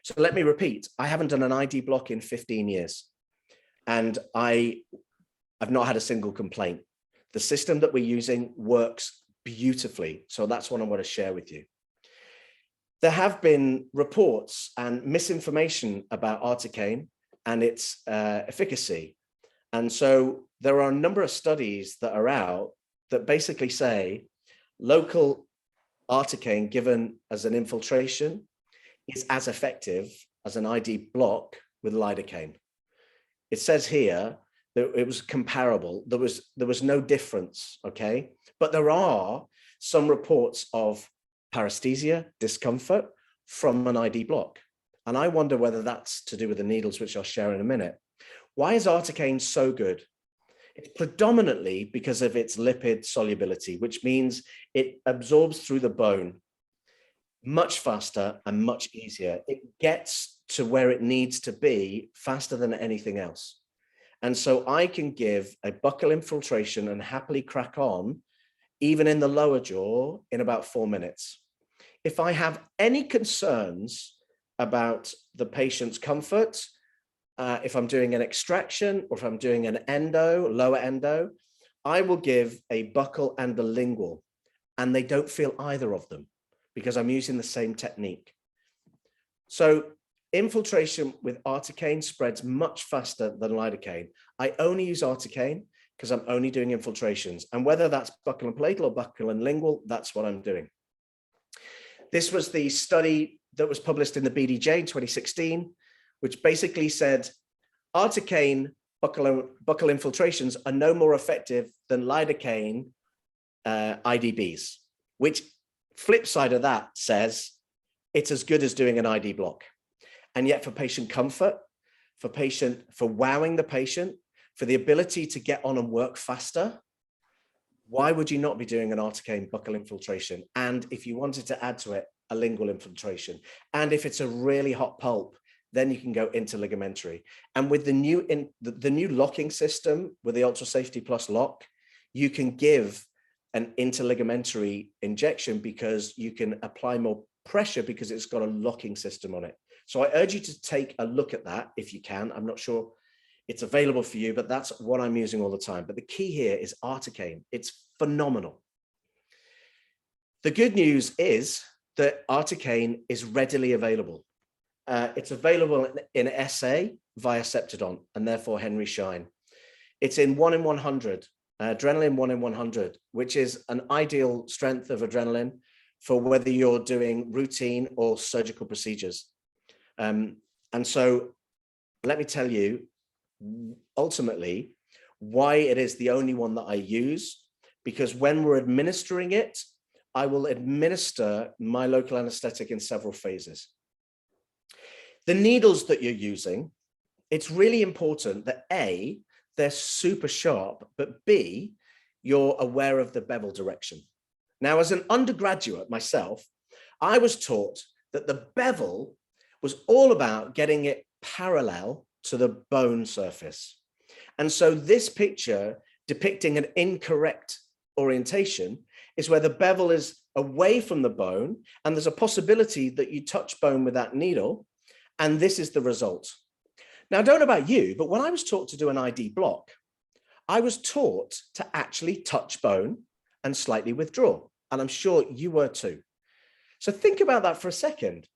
So let me repeat, I haven't done an ID block in 15 years, and I've not had a single complaint. The system that we're using works beautifully. So that's what I want to share with you. There have been reports and misinformation about articaine and its efficacy. And so there are a number of studies that are out that basically say local articaine given as an infiltration is as effective as an ID block with lidocaine. It says here that it was comparable. There was no difference, okay? But there are some reports of paresthesia, discomfort from an ID block. And I wonder whether that's to do with the needles, which I'll share in a minute. Why is articaine so good? It's predominantly because of its lipid solubility, which means it absorbs through the bone much faster and much easier. It gets to where it needs to be faster than anything else. And so I can give a buccal infiltration and happily crack on, even in the lower jaw, in about 4 minutes. If I have any concerns about the patient's comfort, if I'm doing an extraction or if I'm doing an endo, lower endo, I will give a buccal and a lingual, and they don't feel either of them because I'm using the same technique. So infiltration with articaine spreads much faster than lidocaine. I only use articaine because I'm only doing infiltrations, and whether that's buccal and palatal or buccal and lingual, that's what I'm doing. This was the study that was published in the BDJ in 2016, which basically said articaine buccal infiltrations are no more effective than lidocaine IDBs, which flip side of that says it's as good as doing an ID block. And yet for patient comfort, for wowing the patient, for the ability to get on and work faster, why would you not be doing an articaine buccal infiltration? And if you wanted to add to it, a lingual infiltration. And if it's a really hot pulp, then you can go interligamentary. And with the new locking system, with the Ultra Safety Plus lock, you can give an interligamentary injection because you can apply more pressure because it's got a locking system on it. So I urge you to take a look at that if you can. I'm not sure it's available for you, but that's what I'm using all the time. But the key here is articaine. It's phenomenal. The good news is that articaine is readily available. It's available in SA via Septidon and therefore Henry Schein. It's in 1 in 100, adrenaline 1 in 100, which is an ideal strength of adrenaline for whether you're doing routine or surgical procedures. And so let me tell you ultimately why it is the only one that I use, because when we're administering it, I will administer my local anesthetic in several phases. The needles that you're using, it's really important that A, they're super sharp, but B, you're aware of the bevel direction. Now, as an undergraduate myself, I was taught that the bevel was all about getting it parallel to the bone surface. And so this picture depicting an incorrect orientation is where the bevel is away from the bone, and there's a possibility that you touch bone with that needle, and this is the result. Now, I don't know about you, but when I was taught to do an ID block, I was taught to actually touch bone and slightly withdraw, and I'm sure you were too. So think about that for a second.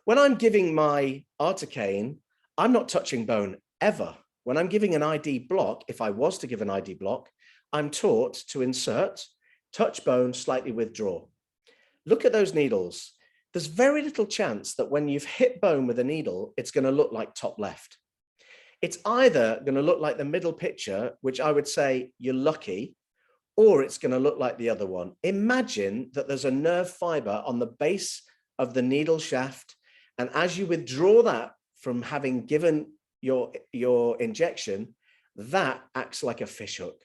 When I'm giving my articaine, I'm not touching bone ever. When I'm giving an ID block, if I was to give an ID block, I'm taught to insert, touch bone, slightly withdraw. Look at those needles. There's very little chance that when you've hit bone with a needle, it's going to look like top left. It's either going to look like the middle picture, which I would say you're lucky, or it's going to look like the other one. Imagine that there's a nerve fiber on the base of the needle shaft, and as you withdraw that from having given your injection, that acts like a fish hook.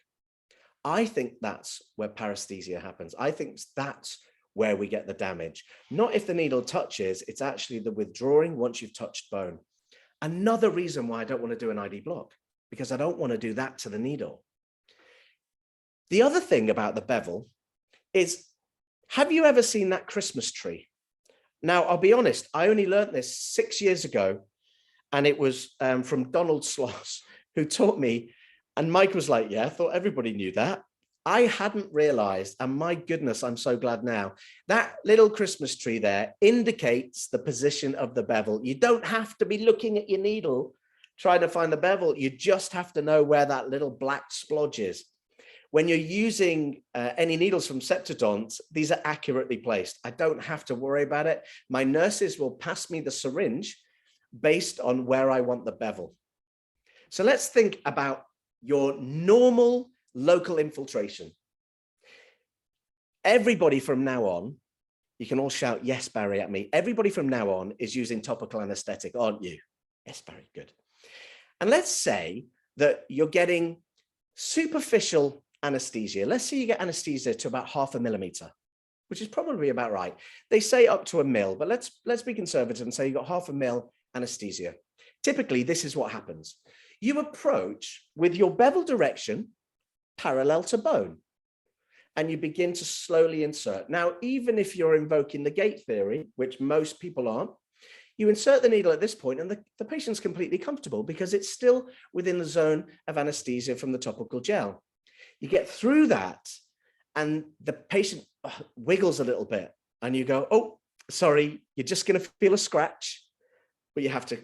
I think that's where paresthesia happens. I think that's where we get the damage. Not if the needle touches, it's actually the withdrawing once you've touched bone. Another reason why I don't want to do an ID block, because I don't want to do that to the needle. The other thing about the bevel is, have you ever seen that Christmas tree? Now, I'll be honest, I only learned this 6 years ago, and it was from Donald Sloss, who taught me. And Mike was like, yeah, I thought everybody knew that. I hadn't realized, and my goodness, I'm so glad now, that little Christmas tree there indicates the position of the bevel. You don't have to be looking at your needle trying to find the bevel. You just have to know where that little black splodge is. When you're using any needles from Septodont, these are accurately placed. I don't have to worry about it. My nurses will pass me the syringe based on where I want the bevel. So let's think about your normal local infiltration. Everybody from now on, you can all shout, yes, Barry, at me. Everybody from now on is using topical anesthetic, aren't you? Yes, Barry, good. And let's say that you're getting superficial anesthesia. Let's say you get anesthesia to about 0.5 millimeter, which is probably about right. They say up to 1 mil, but let's be conservative and say you got 0.5 mil anesthesia. Typically, this is what happens. You approach with your bevel direction parallel to bone, and you begin to slowly insert. Now, even if you're invoking the gate theory, which most people aren't, you insert the needle at this point and the patient's completely comfortable because it's still within the zone of anesthesia from the topical gel. You get through that and the patient wiggles a little bit and you go, oh, sorry, you're just going to feel a scratch, but you have to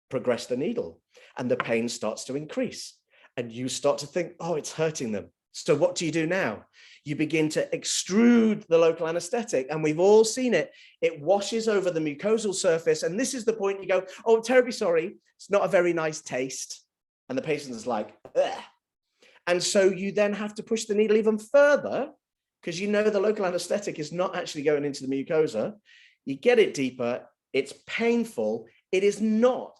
progress the needle and the pain starts to increase. And you start to think, oh, it's hurting them. So what do you do now? You begin to extrude the local anesthetic, and we've all seen it. It washes over the mucosal surface. And this is the point you go, oh, I'm terribly sorry. It's not a very nice taste. And the patient is like, ugh. And so you then have to push the needle even further because you know the local anesthetic is not actually going into the mucosa. You get it deeper. It's painful. It is not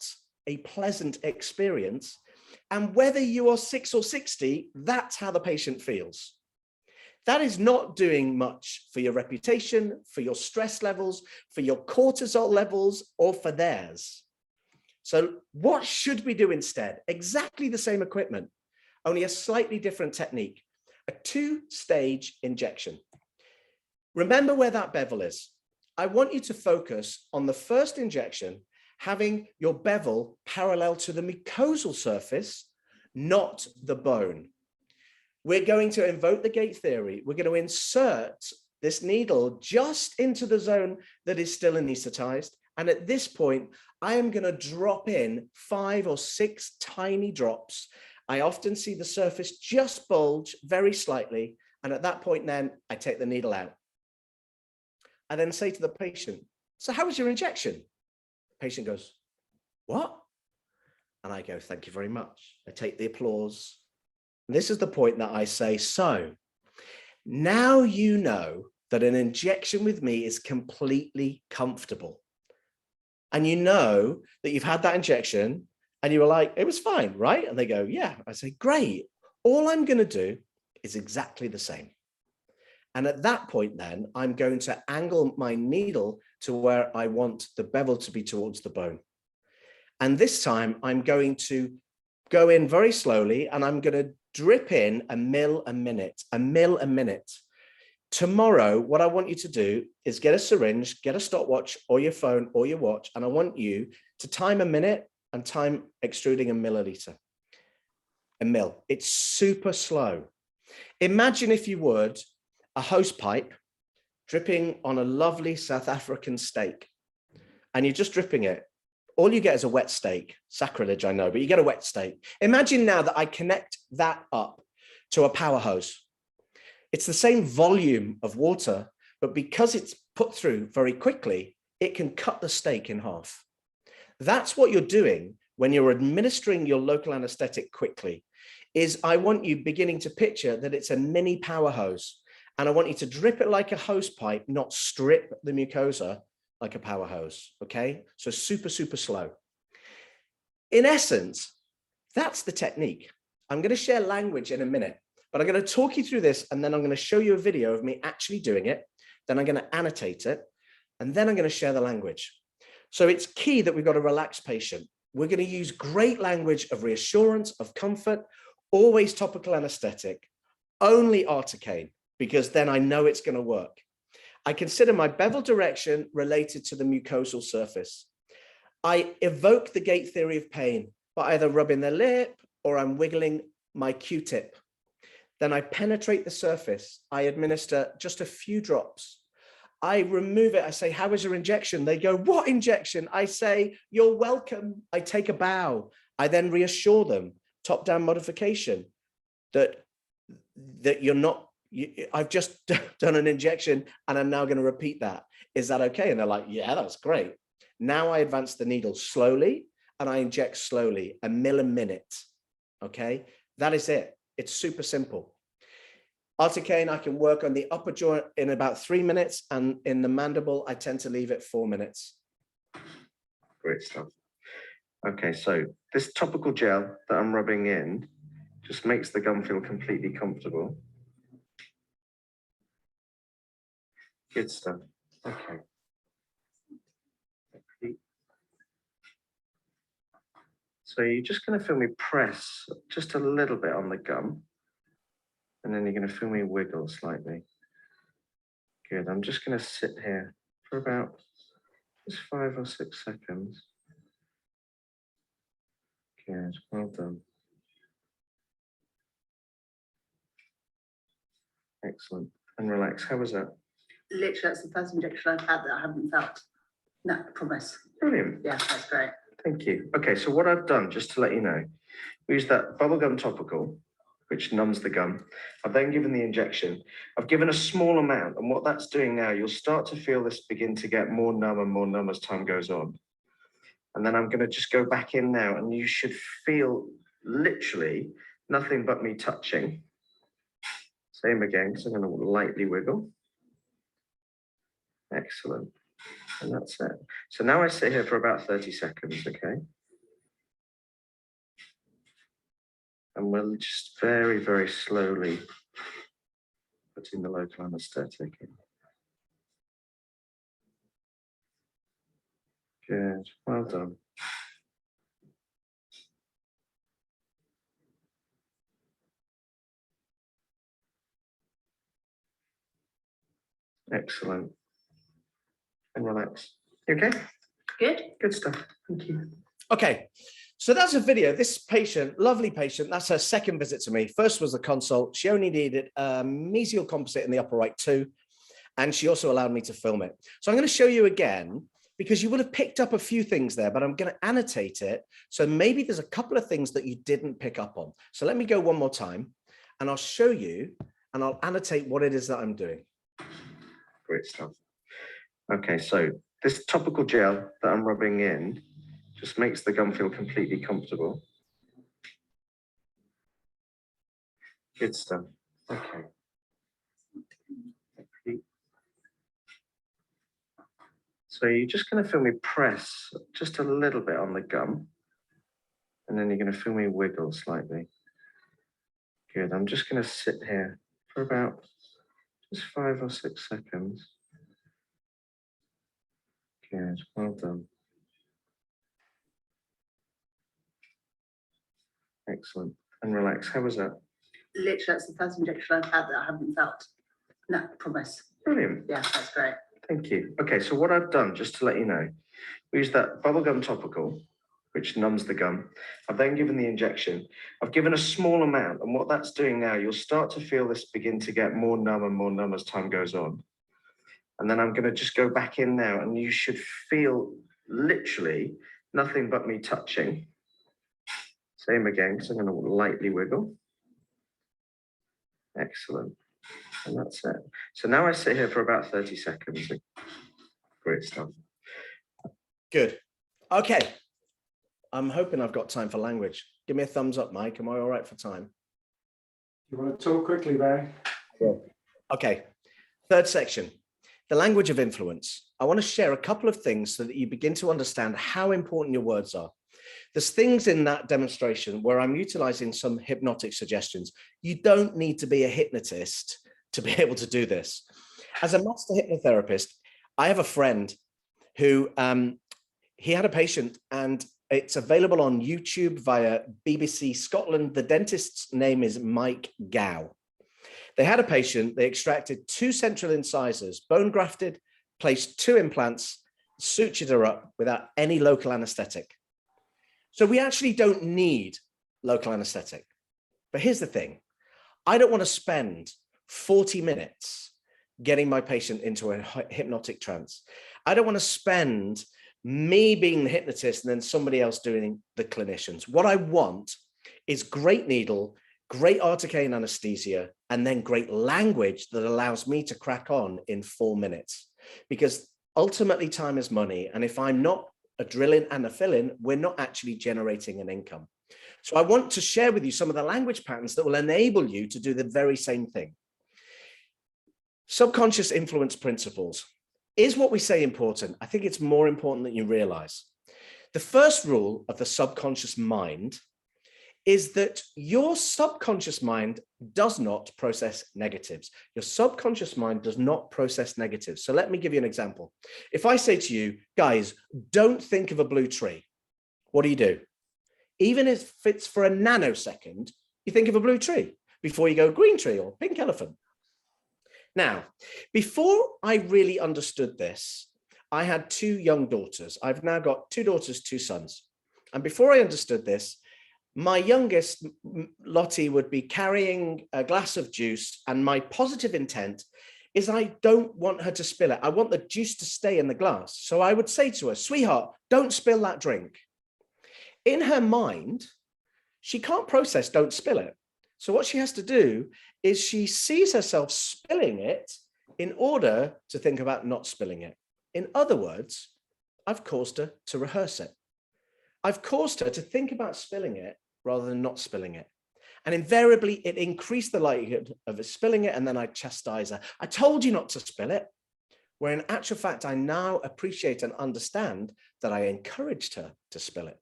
a pleasant experience. And whether you are 6 or 60, that's how the patient feels. That is not doing much for your reputation, for your stress levels, for your cortisol levels, or for theirs. So what should we do instead? Exactly the same equipment, only a slightly different technique, a 2-stage injection. Remember where that bevel is. I want you to focus on the first injection having your bevel parallel to the mucosal surface, not the bone. We're going to invoke the gate theory. We're going to insert this needle just into the zone that is still anesthetized. And at this point, I am going to drop in 5 or 6 tiny drops. I often see the surface just bulge very slightly. And at that point, then I take the needle out. I then say to the patient, so how was your injection? Patient goes, what? And I go, thank you very much. I take the applause. And this is the point that I say, so now you know that an injection with me is completely comfortable. And you know that you've had that injection and you were like, it was fine, right? And they go, yeah. I say, great. All I'm going to do is exactly the same. And at that point, then I'm going to angle my needle to where I want the bevel to be towards the bone. And this time I'm going to go in very slowly and I'm going to drip in 1 mil a minute, 1 mil a minute. Tomorrow, what I want you to do is get a syringe, get a stopwatch or your phone or your watch. And I want you to time 1 minute and time extruding 1 milliliter. 1 mil. It's super slow. Imagine, if you would, a hose pipe dripping on a lovely South African steak, and you're just dripping it. All you get is a wet steak. Sacrilege, I know, but you get a wet steak. Imagine now that I connect that up to a power hose. It's the same volume of water, but because it's put through very quickly, it can cut the steak in half. That's what you're doing when you're administering your local anesthetic quickly, is I want you beginning to picture that it's a mini power hose. And I want you to drip it like a hose pipe, not strip the mucosa like a power hose, okay? So super, super slow. In essence, that's the technique. I'm going to share language in a minute, but I'm going to talk you through this, and then I'm going to show you a video of me actually doing it. Then I'm going to annotate it, and then I'm going to share the language. So it's key that we've got a relaxed patient. We're going to use great language of reassurance, of comfort, always topical anesthetic, only articaine, because then I know it's going to work. I consider my bevel direction related to the mucosal surface. I evoke the gate theory of pain by either rubbing the lip or I'm wiggling my Q-tip. Then I penetrate the surface. I administer just a few drops. I remove it. I say, how was your injection? They go, what injection? I say, you're welcome. I take a bow. I then reassure them, top-down modification, that you're not, I've just done an injection and I'm now going to repeat that. Is that okay? And they're like, yeah, that's great. Now I advance the needle slowly and I inject slowly, 1 mil a minute. Okay, that is it. It's super simple. Articaine, I can work on the upper jaw in about 3 minutes, and in the mandible, I tend to leave it 4 minutes. Great stuff. Okay, so this topical gel that I'm rubbing in just makes the gum feel completely comfortable. Good stuff. Okay. So you're just going to feel me press just a little bit on the gum. And then you're going to feel me wiggle slightly. Good. I'm just going to sit here for about just 5 or 6 seconds. Good. Well done. Excellent. And relax. How was that? Literally, that's the first injection I've had that I haven't felt. No, I promise. Brilliant. Yeah, that's great. Thank you. Okay, so what I've done, just to let you know, we use that bubblegum topical, which numbs the gum. I've then given the injection. I've given a small amount, and what that's doing now, you'll start to feel this begin to get more numb as time goes on. And then I'm going to just go back in now, and you should feel literally nothing but me touching. Same again, so I'm going to lightly wiggle. Excellent. And that's it. So now I sit here for about 30 seconds, okay? And we'll just very, very slowly putting the local anesthetic in. Good, well done. Excellent. And relax. You okay? Good. Good stuff. Thank you. Okay, so that's a video. This patient, lovely patient, that's her second visit to me. First was the consult. She only needed a mesial composite in the upper right too, and she also allowed me to film it. So I'm going to show you again, because you would have picked up a few things there, but I'm going to annotate it. So maybe there's a couple of things that you didn't pick up on. So let me go one more time, and I'll show you, and I'll annotate what it is that I'm doing. Great stuff. Okay, so this topical gel that I'm rubbing in just makes the gum feel completely comfortable. Good stuff. Okay. So you're just going to feel me press just a little bit on the gum. And then you're going to feel me wiggle slightly. Good. I'm just going to sit here for about just 5 or 6 seconds. Good. Well done. Excellent. And relax. How was that? Literally, that's the first injection I've had that I haven't felt. No, I promise. Brilliant. Yeah, that's great. Thank you. Okay, so what I've done, just to let you know, we use that bubblegum topical, which numbs the gum. I've then given the injection. I've given a small amount, and what that's doing now, you'll start to feel this begin to get more numb as time goes on. And then I'm going to just go back in now, and you should feel literally nothing but me touching. Same again, because I'm going to lightly wiggle. Excellent. And that's it. So now I sit here for about 30 seconds. Great stuff. Good. Okay. I'm hoping I've got time for language. Give me a thumbs up, Mike. Am I all right for time? You want to talk quickly, Barry? Yeah. Okay. Third section, the language of influence. I want to share a couple of things so that you begin to understand how important your words are. There's things in that demonstration where I'm utilizing some hypnotic suggestions. You don't need to be a hypnotist to be able to do this. As a master hypnotherapist, I have a friend who he had a patient, and it's available on YouTube via BBC Scotland. The dentist's name is Mike Gow. They had a patient, they extracted 2 central incisors, bone grafted, placed 2 implants, sutured her up without any local anesthetic. So we actually don't need local anesthetic. But here's the thing. I don't want to spend 40 minutes getting my patient into a hypnotic trance. I don't want to spend me being the hypnotist and then somebody else doing the clinicians. What I want is great needle, great articaine anesthesia, and then great language that allows me to crack on in 4 minutes. Because ultimately time is money. And if I'm not a drill-in and a fill-in, we're not actually generating an income. So I want to share with you some of the language patterns that will enable you to do the very same thing. Subconscious influence principles. Is what we say important? I think it's more important than you realize. The first rule of the subconscious mind is that your subconscious mind does not process negatives. Your subconscious mind does not process negatives. So let me give you an example. If I say to you, guys, don't think of a blue tree, what do? Even if it's for a nanosecond, you think of a blue tree before you go green tree or pink elephant. Now, before I really understood this, I had 2 young daughters. I've now got 2 daughters, 2 sons. And before I understood this, my youngest, Lottie, would be carrying a glass of juice, and my positive intent is I don't want her to spill it. I want the juice to stay in the glass. So I would say to her, sweetheart, don't spill that drink. In her mind, she can't process don't spill it. So what she has to do is she sees herself spilling it in order to think about not spilling it. In other words, I've caused her to rehearse it. I've caused her to think about spilling it rather than not spilling it. And invariably, it increased the likelihood of her spilling it, and then I chastise her. I told you not to spill it. Where in actual fact, I now appreciate and understand that I encouraged her to spill it.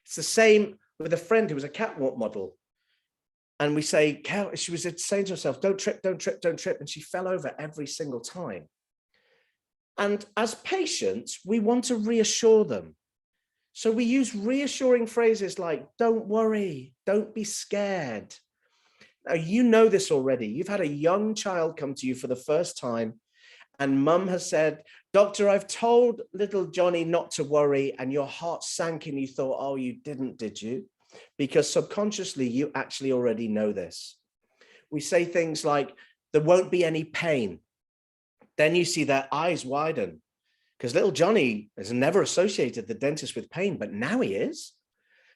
It's the same with a friend who was a catwalk model. And we say, she was saying to herself, don't trip, don't trip, don't trip. And she fell over every single time. And as patients, we want to reassure them. So we use reassuring phrases like, don't worry, don't be scared. Now, you know this already. You've had a young child come to you for the first time, and mum has said, doctor, I've told little Johnny not to worry, and your heart sank and you thought, oh, you didn't, did you? Because subconsciously, you actually already know this. We say things like, there won't be any pain. Then you see their eyes widen, because little Johnny has never associated the dentist with pain, but now he is.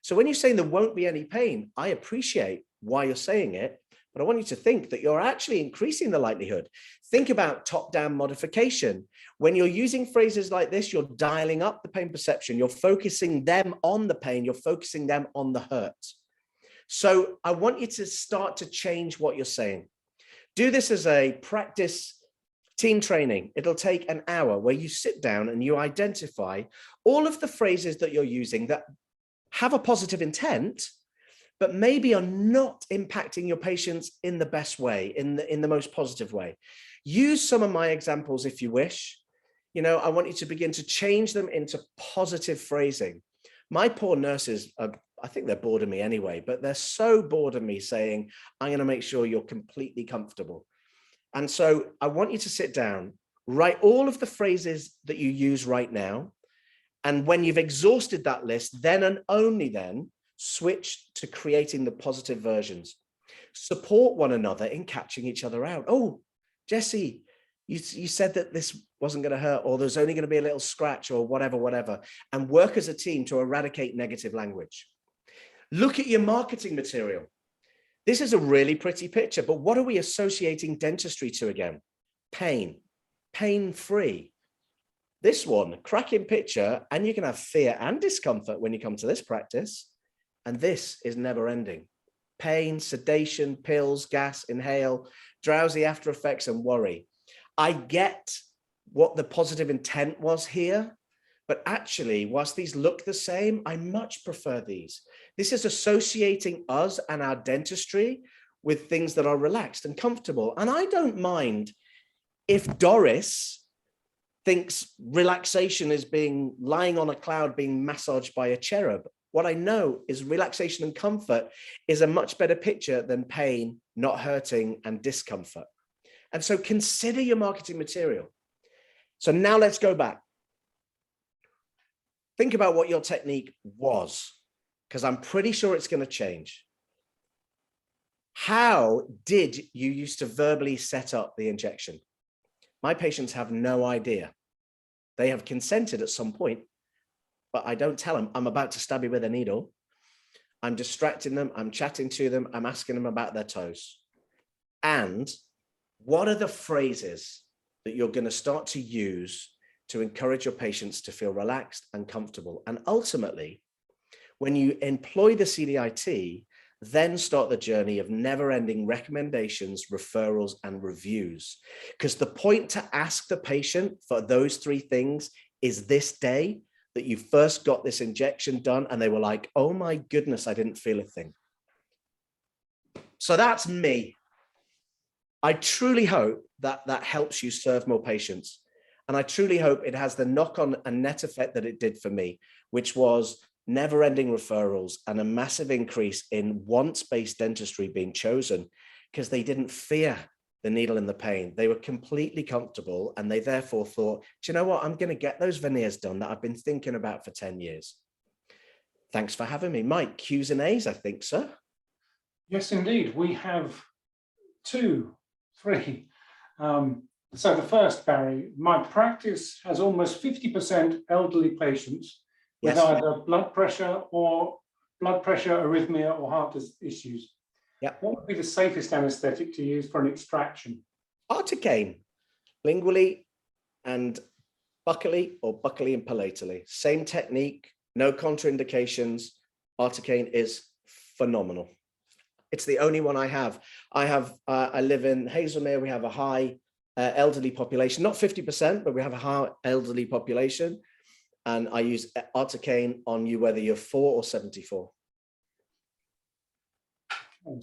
So when you're saying there won't be any pain, I appreciate why you're saying it, but I want you to think that you're actually increasing the likelihood. Think about top-down modification. When you're using phrases like this, you're dialing up the pain perception. You're focusing them on the pain. You're focusing them on the hurt. So I want you to start to change what you're saying. Do this as a practice team training. It'll take an hour where you sit down and you identify all of the phrases that you're using that have a positive intent, but maybe are not impacting your patients in the best way, in the most positive way. Use some of my examples if you wish. You know, I want you to begin to change them into positive phrasing. My poor nurses, I think they're bored of me anyway, but they're so bored of me saying, I'm going to make sure you're completely comfortable. And so I want you to sit down, write all of the phrases that you use right now. And when you've exhausted that list, then and only then, switch to creating the positive versions. Support one another in catching each other out. Oh, Jesse, you said that this wasn't going to hurt, or there's only going to be a little scratch, or whatever, and work as a team to eradicate negative language. Look at your marketing material. This is a really pretty picture, but what are we associating dentistry to again? Pain, pain-free. This one, cracking picture, and you can have fear and discomfort when you come to this practice. And this is never ending. Pain, sedation, pills, gas, inhale, drowsy after effects, and worry. I get what the positive intent was here, but actually, whilst these look the same, I much prefer these. This is associating us and our dentistry with things that are relaxed and comfortable. And I don't mind if Doris thinks relaxation is lying on a cloud being massaged by a cherub. What I know is relaxation and comfort is a much better picture than pain, not hurting, and discomfort. And so consider your marketing material. So now let's go back. Think about what your technique was, because I'm pretty sure it's going to change. how did you used to verbally set up the injection? My patients have no idea. They have consented at some point, but I don't tell them I'm about to stab you with a needle. I'm distracting them. I'm chatting to them. I'm asking them about their toes. And what are the phrases that you're going to start to use to encourage your patients to feel relaxed and comfortable? And ultimately, when you employ the CDIT, then start the journey of never-ending recommendations, referrals, and reviews. Because the point to ask the patient for those three things is this day that you first got this injection done and they were like, oh my goodness, I didn't feel a thing. So that's me. I truly hope that that helps you serve more patients. And I truly hope it has the knock-on and net effect that it did for me, which was never-ending referrals and a massive increase in once-based dentistry being chosen because they didn't fear the needle and the pain. They were completely comfortable and they therefore thought, do you know what? I'm going to get those veneers done that I've been thinking about for 10 years. Thanks for having me. Mike, Q's and A's, I think, sir. Yes, indeed. We have 2, 3. So the first, Barry, my practice has almost 50% elderly patients with Yes. either blood pressure, arrhythmia, or heart issues. Yeah. What would be the safest anesthetic to use for an extraction? Articaine, lingually and buccally, or buccally and palatally. Same technique, no contraindications. Articaine is phenomenal. It's the only one I have. I live in Hazelmere. We have a high elderly population, not 50%, but we have a high elderly population. And I use Articaine on you, whether you're 4 or 74.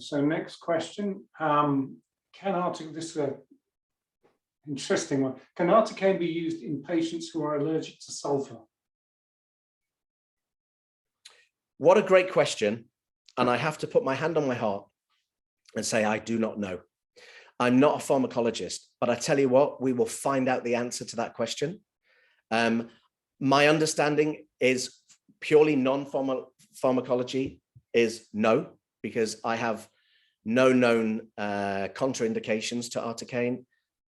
So next question, this is an interesting one. Can Articaine be used in patients who are allergic to sulfur? What a great question. And I have to put my hand on my heart and say, I do not know. I'm not a pharmacologist, but I tell you what, we will find out the answer to that question. My understanding is purely non-pharmacology is no, because I have no known contraindications to Articaine,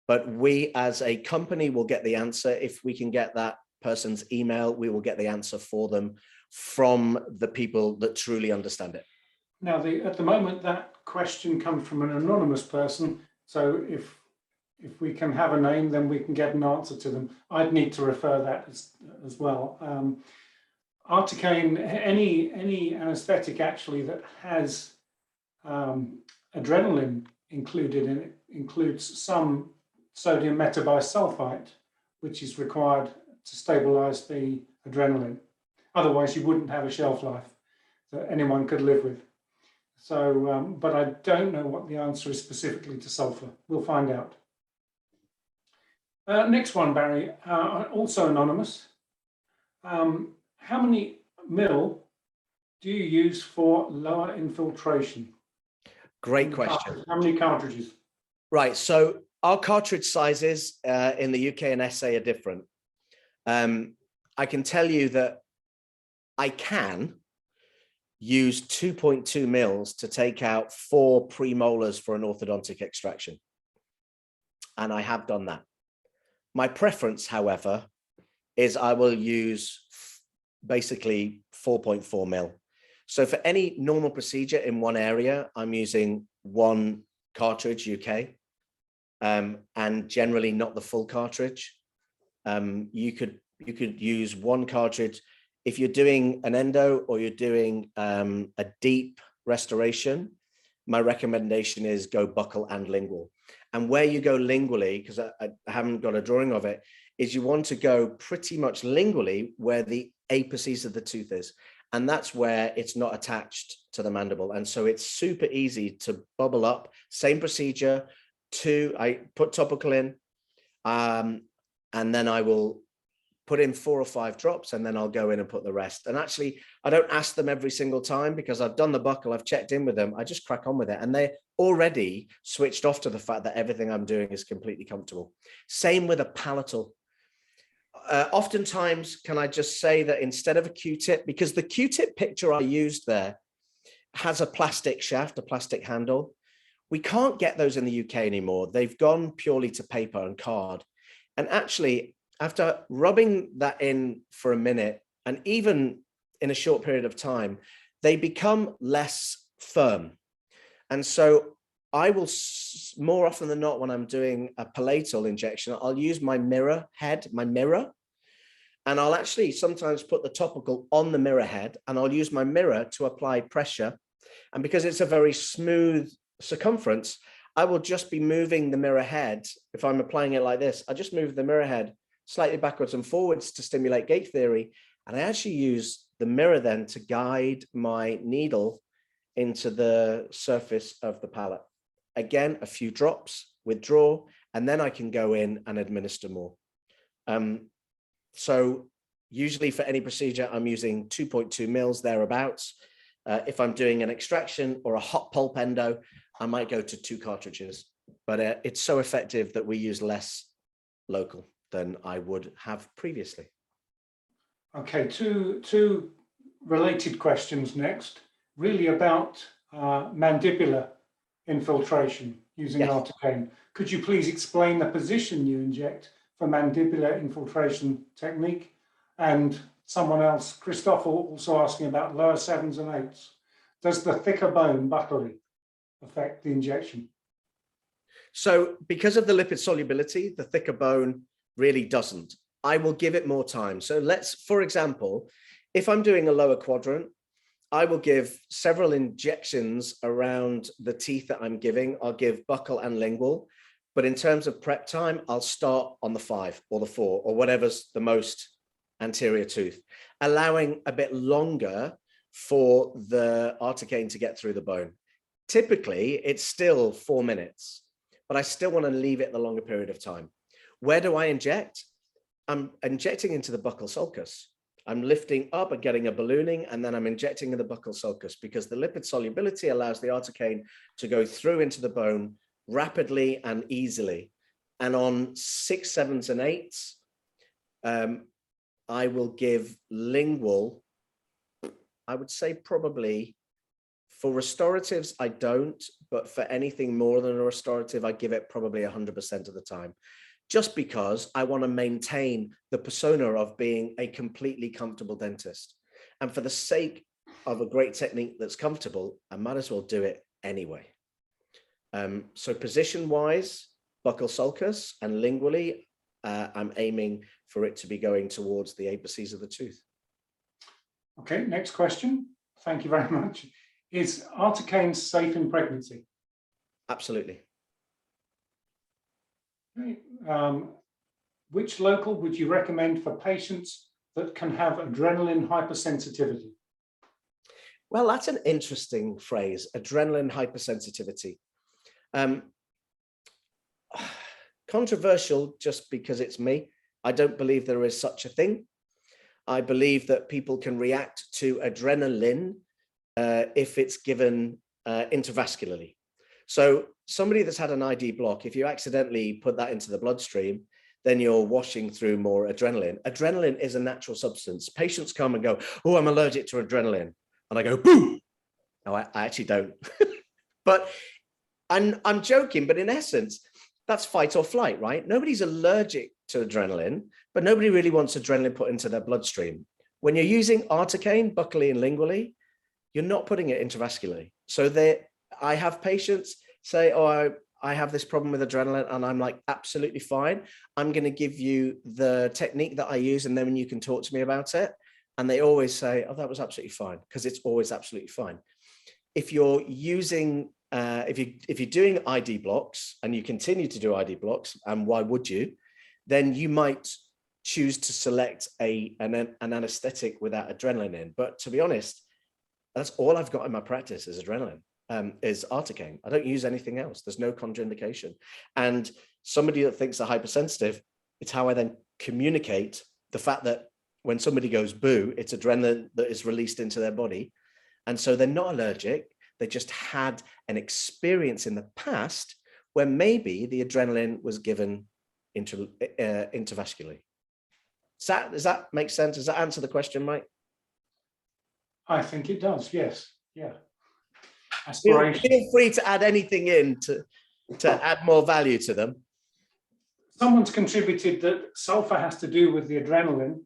but we as a company will get the answer. If we can get that person's email, we will get the answer for them from the people that truly understand it. Now, at the moment, that question comes from an anonymous person. So if we can have a name, then we can get an answer to them. I'd need to refer that as well. Articaine, any anesthetic actually that has adrenaline included in it includes some sodium metabisulfite, which is required to stabilize the adrenaline. Otherwise, you wouldn't have a shelf life that anyone could live with. So, but I don't know what the answer is specifically to sulfur. We'll find out. Next one, Barry, also anonymous. How many mil do you use for lower infiltration? Great question. How many cartridges? Right, so our cartridge sizes in the UK and SA are different. I can tell you that I can use 2.2 mils to take out 4 premolars for an orthodontic extraction. And I have done that. My preference, however, is I will use basically 4.4 mil. So for any normal procedure in one area, I'm using 1 cartridge UK, and generally not the full cartridge. You could use 1 cartridge. If you're doing an endo or you're doing a deep restoration, my recommendation is go buccal and lingual. And where you go lingually, because I haven't got a drawing of it, is you want to go pretty much lingually where the apices of the tooth is. And that's where it's not attached to the mandible. And so it's super easy to bubble up. Same procedure. 2, I put topical in, and then I will put in 4 or 5 drops, and then I'll go in and put the rest. And actually, I don't ask them every single time because I've done the buccal, I've checked in with them. I just crack on with it. And they're already switched off to the fact that everything I'm doing is completely comfortable. Same with a palatal. Oftentimes, can I just say that instead of a Q-tip, because the Q-tip picture I used there has a plastic shaft, a plastic handle. We can't get those in the UK anymore. They've gone purely to paper and card. And actually, after rubbing that in for a minute, and even in a short period of time, they become less firm. And so I will, more often than not, when I'm doing a palatal injection, I'll use my mirror head, my mirror, and I'll actually sometimes put the topical on the mirror head, and I'll use my mirror to apply pressure. And because it's a very smooth circumference, I will just be moving the mirror head. If I'm applying it like this, I just move the mirror head slightly backwards and forwards to stimulate gate theory. And I actually use the mirror then to guide my needle into the surface of the palate. Again, a few drops, withdraw, and then I can go in and administer more. So usually for any procedure, I'm using 2.2 mils thereabouts. If I'm doing an extraction or a hot pulp endo, I might go to 2 cartridges, but it's so effective that we use less local than I would have previously. Okay, two related questions next, really about mandibular infiltration using Yes. articaine. Could you please explain the position you inject for mandibular infiltration technique? And someone else, Christoph, also asking about lower 7s and 8s. Does the thicker bone buccally affect the injection? So because of the lipid solubility, the thicker bone really doesn't. I will give it more time. So let's, for example, if I'm doing a lower quadrant, I will give several injections around the teeth that I'm giving. I'll give buccal and lingual, but in terms of prep time, I'll start on the 5 or the 4 or whatever's the most anterior tooth, allowing a bit longer for the articaine to get through the bone. Typically, it's still 4 minutes, but I still want to leave it the longer period of time. Where do I inject? I'm injecting into the buccal sulcus. I'm lifting up and getting a ballooning, and then I'm injecting in the buccal sulcus because the lipid solubility allows the articaine to go through into the bone rapidly and easily. And on 6, 7s, and 8s, I will give lingual, I would say probably for restoratives, I don't, but for anything more than a restorative, I give it probably 100% of the time, just because I want to maintain the persona of being a completely comfortable dentist. And for the sake of a great technique that's comfortable, I might as well do it anyway. So position-wise, buccal sulcus, and lingually, I'm aiming for it to be going towards the apices of the tooth. Okay, next question. Thank you very much. Is articaine safe in pregnancy? Absolutely. Okay. Which local would you recommend for patients that can have adrenaline hypersensitivity? Well, that's an interesting phrase, adrenaline hypersensitivity. Controversial just because it's me. I don't believe there is such a thing. I believe that people can react to adrenaline if it's given intravascularly. So somebody that's had an ID block, if you accidentally put that into the bloodstream, then you're washing through more adrenaline. Adrenaline is a natural substance. Patients come and go, oh, I'm allergic to adrenaline. And I go, boom. No, I actually don't. But I'm joking, but in essence, that's fight or flight, right? Nobody's allergic to adrenaline, but nobody really wants adrenaline put into their bloodstream. When you're using articaine, buccally and lingually, you're not putting it intravascularly. So I have patients say, oh, I have this problem with adrenaline, and I'm like, absolutely fine. I'm going to give you the technique that I use, and then you can talk to me about it. And they always say, oh, that was absolutely fine, because it's always absolutely fine. If you're using, if you're doing ID blocks and you continue to do ID blocks, and why would you, then you might choose to select an anesthetic without adrenaline in. But to be honest, that's all I've got in my practice is adrenaline, is articaine. I don't use anything else. There's no contraindication. And somebody that thinks they're hypersensitive, it's how I then communicate the fact that when somebody goes boo, it's adrenaline that is released into their body. And so they're not allergic. They just had an experience in the past where maybe the adrenaline was given intravascularly. Does that make sense? Does that answer the question, Mike? I think it does, yes. Yeah. aspiration. Feel free to add anything in to add more value to them. Someone's contributed that sulfur has to do with the adrenaline,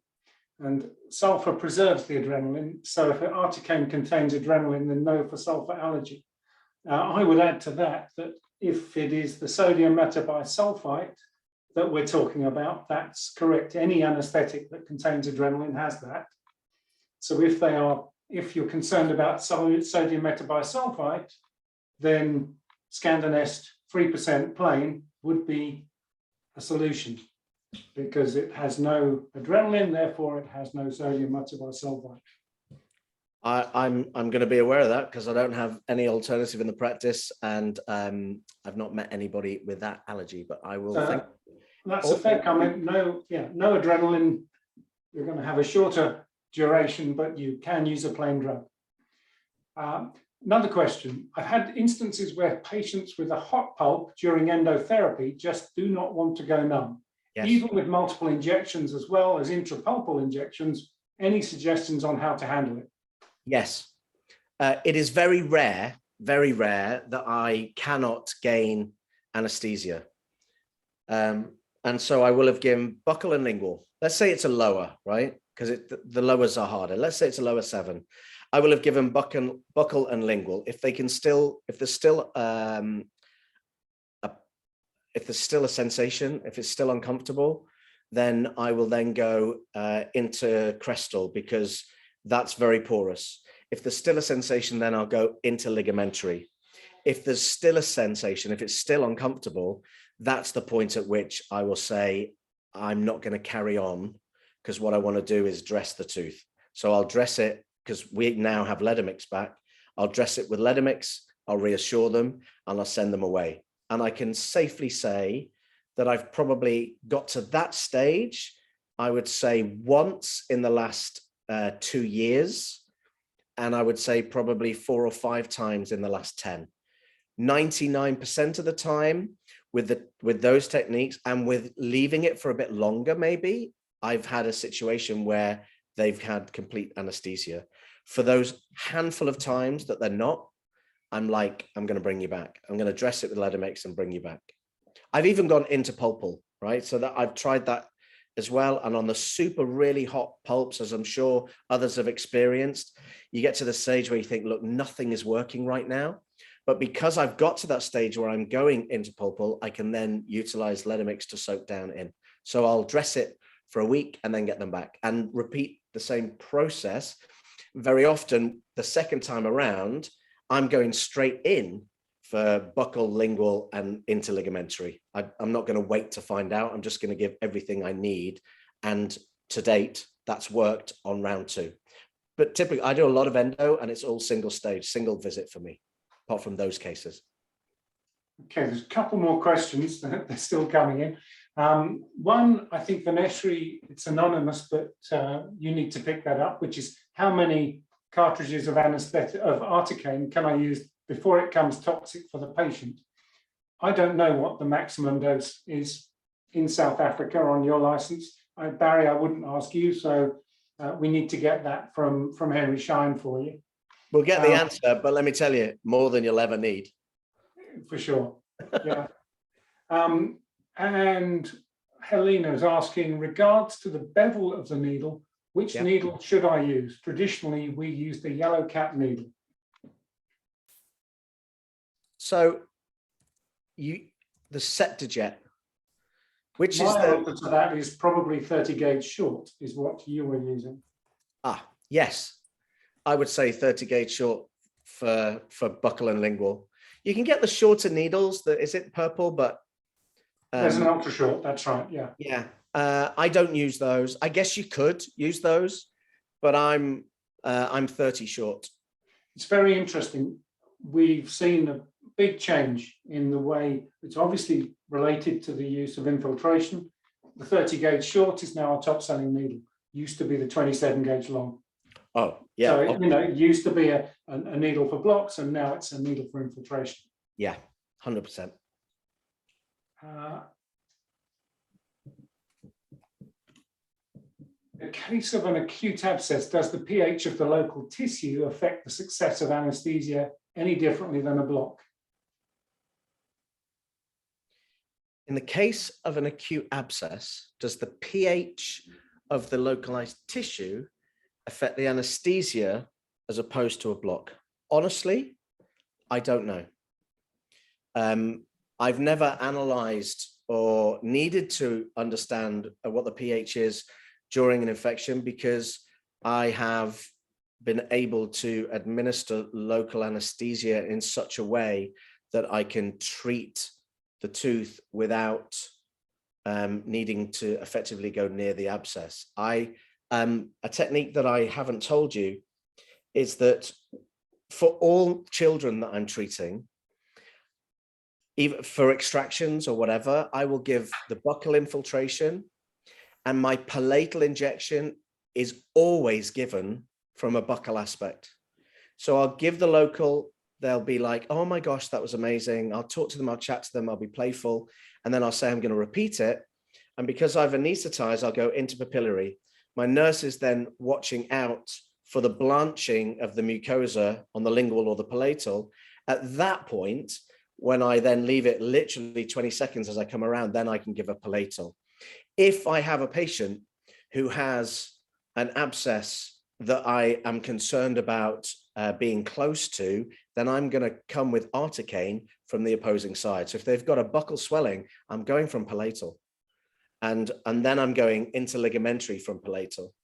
and sulfur preserves the adrenaline. So if an articaine contains adrenaline, then no for sulfur allergy. I would add to that if it is the sodium metabisulfite that we're talking about, that's correct. Any anesthetic that contains adrenaline has that. So if you're concerned about sodium metabisulfite, then Scandinest 3% plain would be a solution, because it has no adrenaline, therefore it has no sodium metabisulfite. I'm going to be aware of that because I don't have any alternative in the practice, and I've not met anybody with that allergy. But I will think. That's a fair comment. No adrenaline. You're going to have a shorter duration, but you can use a plain drug. Another question. I've had instances where patients with a hot pulp during endotherapy just do not want to go numb. Yes. Even with multiple injections as well as intrapulpal injections, any suggestions on how to handle it? Yes. It is very rare that I cannot gain anesthesia. And so I will have given buccal and lingual. Let's say it's a lower, right? Because the lowers are harder. Let's say it's a lower 7. I will have given buccal and lingual. If there's still a sensation, if it's still uncomfortable, then I will then go into crestal, because that's very porous. If there's still a sensation, then I'll go into ligamentary. If there's still a sensation, if it's still uncomfortable, that's the point at which I will say, I'm not going to carry on, because what I want to do is dress the tooth. So I'll dress it, because we now have Ledamix back. I'll dress it with Ledamix, I'll reassure them, and I'll send them away. And I can safely say that I've probably got to that stage, I would say once in the last 2 years, and I would say probably 4 or 5 times in the last 10. 99% of the time with those techniques, and with leaving it for a bit longer, maybe, I've had a situation where they've had complete anesthesia. For those handful of times that they're not, I'm like, I'm going to bring you back. I'm going to dress it with Ledamix and bring you back. I've even gone into pulpal, right? So that I've tried that as well. And on the super really hot pulps, as I'm sure others have experienced, you get to the stage where you think, look, nothing is working right now. But because I've got to that stage where I'm going into pulpal, I can then utilize Ledamix to soak down in. So I'll dress it for a week and then get them back and repeat the same process. Very often, the second time around, I'm going straight in for buccal, lingual, and interligamentary. I'm not going to wait to find out. I'm just going to give everything I need. And to date, that's worked on round 2. But typically, I do a lot of endo, and it's all single stage, single visit for me, apart from those cases. Okay, there's a couple more questions that they're still coming in. One, I think Vaneshri, it's anonymous, but you need to pick that up, which is how many cartridges of anesthetic of articaine can I use before it becomes toxic for the patient? I don't know what the maximum dose is in South Africa on your license. Barry, I wouldn't ask you, so we need to get that from Henry Schein for you. We'll get the answer, but let me tell you, more than you'll ever need. For sure, yeah. And Helena is asking, in regards to the bevel of the needle, which needle should I use? Traditionally, we use the yellow cap needle. So the Septajet, which My is the answer to that is probably 30 gauge short, is what you were using. Yes, I would say 30 gauge short for buccal and lingual. You can get the shorter needles. Is it purple? But there's an ultra short. That's right. Yeah. Yeah. I don't use those. I guess you could use those, but I'm 30 short. It's very interesting. We've seen a big change in the way it's obviously related to the use of infiltration. The 30 gauge short is now our top selling needle. Used to be the 27 gauge long. Oh, yeah. So, it used to be a needle for blocks, and now it's a needle for infiltration. Yeah, 100%. In case of an acute abscess, does the pH of the local tissue affect the success of anesthesia any differently than a block? In the case of an acute abscess, does the pH of the localized tissue affect the anesthesia as opposed to a block? Honestly, I don't know. I've never analyzed or needed to understand what the pH is during an infection because I have been able to administer local anesthesia in such a way that I can treat the tooth without needing to effectively go near the abscess. A technique that I haven't told you is that for all children that I'm treating, even for extractions or whatever, I will give the buccal infiltration, and my palatal injection is always given from a buccal aspect. So I'll give the local, they'll be like, oh my gosh, that was amazing. I'll talk to them, I'll chat to them, I'll be playful. And then I'll say, I'm going to repeat it. And because I've anesthetized, I'll go into papillary. My nurse is then watching out for the blanching of the mucosa on the lingual or the palatal. At that point, when I then leave it literally 20 seconds as I come around, then I can give a palatal. If I have a patient who has an abscess that I am concerned about being close to, then I'm going to come with articaine from the opposing side. So if they've got a buccal swelling, I'm going from palatal. And then I'm going interligamentary from palatal.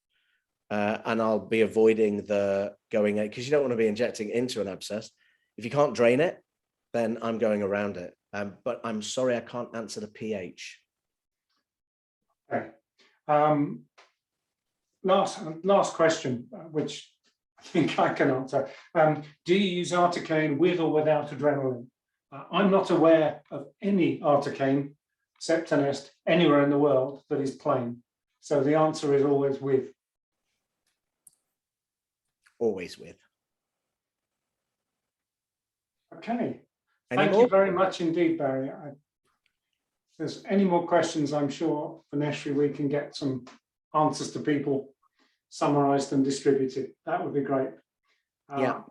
And I'll be avoiding the going, because you don't want to be injecting into an abscess. If you can't drain it, then I'm going around it. But I'm sorry, I can't answer the pH. Okay. Last question, which I think I can answer. Do you use articaine with or without adrenaline? I'm not aware of any articaine, Septonest, anywhere in the world that is plain. So the answer is always with. Always with. Okay. Any Thank more? you very much indeed, Barry. If there's any more questions, I'm sure for Neshri we can get some answers to people summarized and distributed. That would be great. Yeah.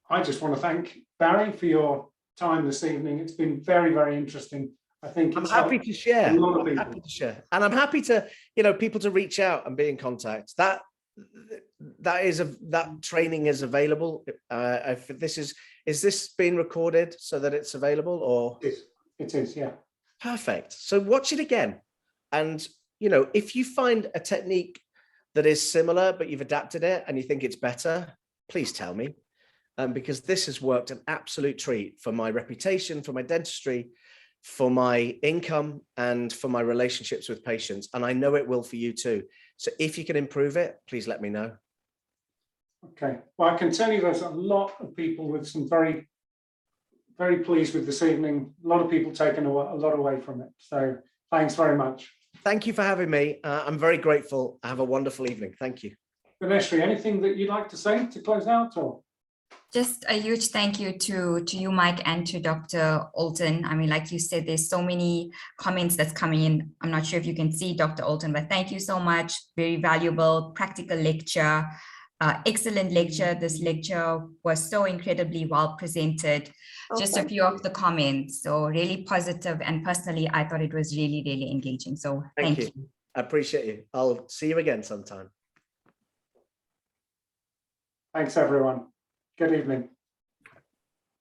I just want to thank Barry for your time this evening. It's been very, very interesting. I think I'm happy to share. a lot of I'm people. happy to share. And I'm happy to, people to reach out and be in contact. That training is available. If this is this being recorded so that it's available, or? It is, yeah. Perfect. So watch it again. And, if you find a technique that is similar, but you've adapted it and you think it's better, please tell me. Because this has worked an absolute treat for my reputation, for my dentistry, for my income, and for my relationships with patients. And I know it will for you too. So if you can improve it, please let me know. Okay. Well, I can tell you there's a lot of people with some very, very pleased with this evening. A lot of people taking a lot away from it. So thanks very much. Thank you for having me. I'm very grateful. Have a wonderful evening. Thank you. Neshri, anything that you'd like to say to close out, or? Just a huge thank you to you, Mike, and to Dr. Alton. I mean, like you said, there's so many comments that's coming in. I'm not sure if you can see Dr. Alton, but thank you so much. Very valuable, practical lecture. Excellent lecture. This lecture was so incredibly well presented. Just a few of the comments. So really positive, and personally, I thought it was really, really engaging. So thank you. I appreciate you. I'll see you again sometime. Thanks, everyone. Good evening.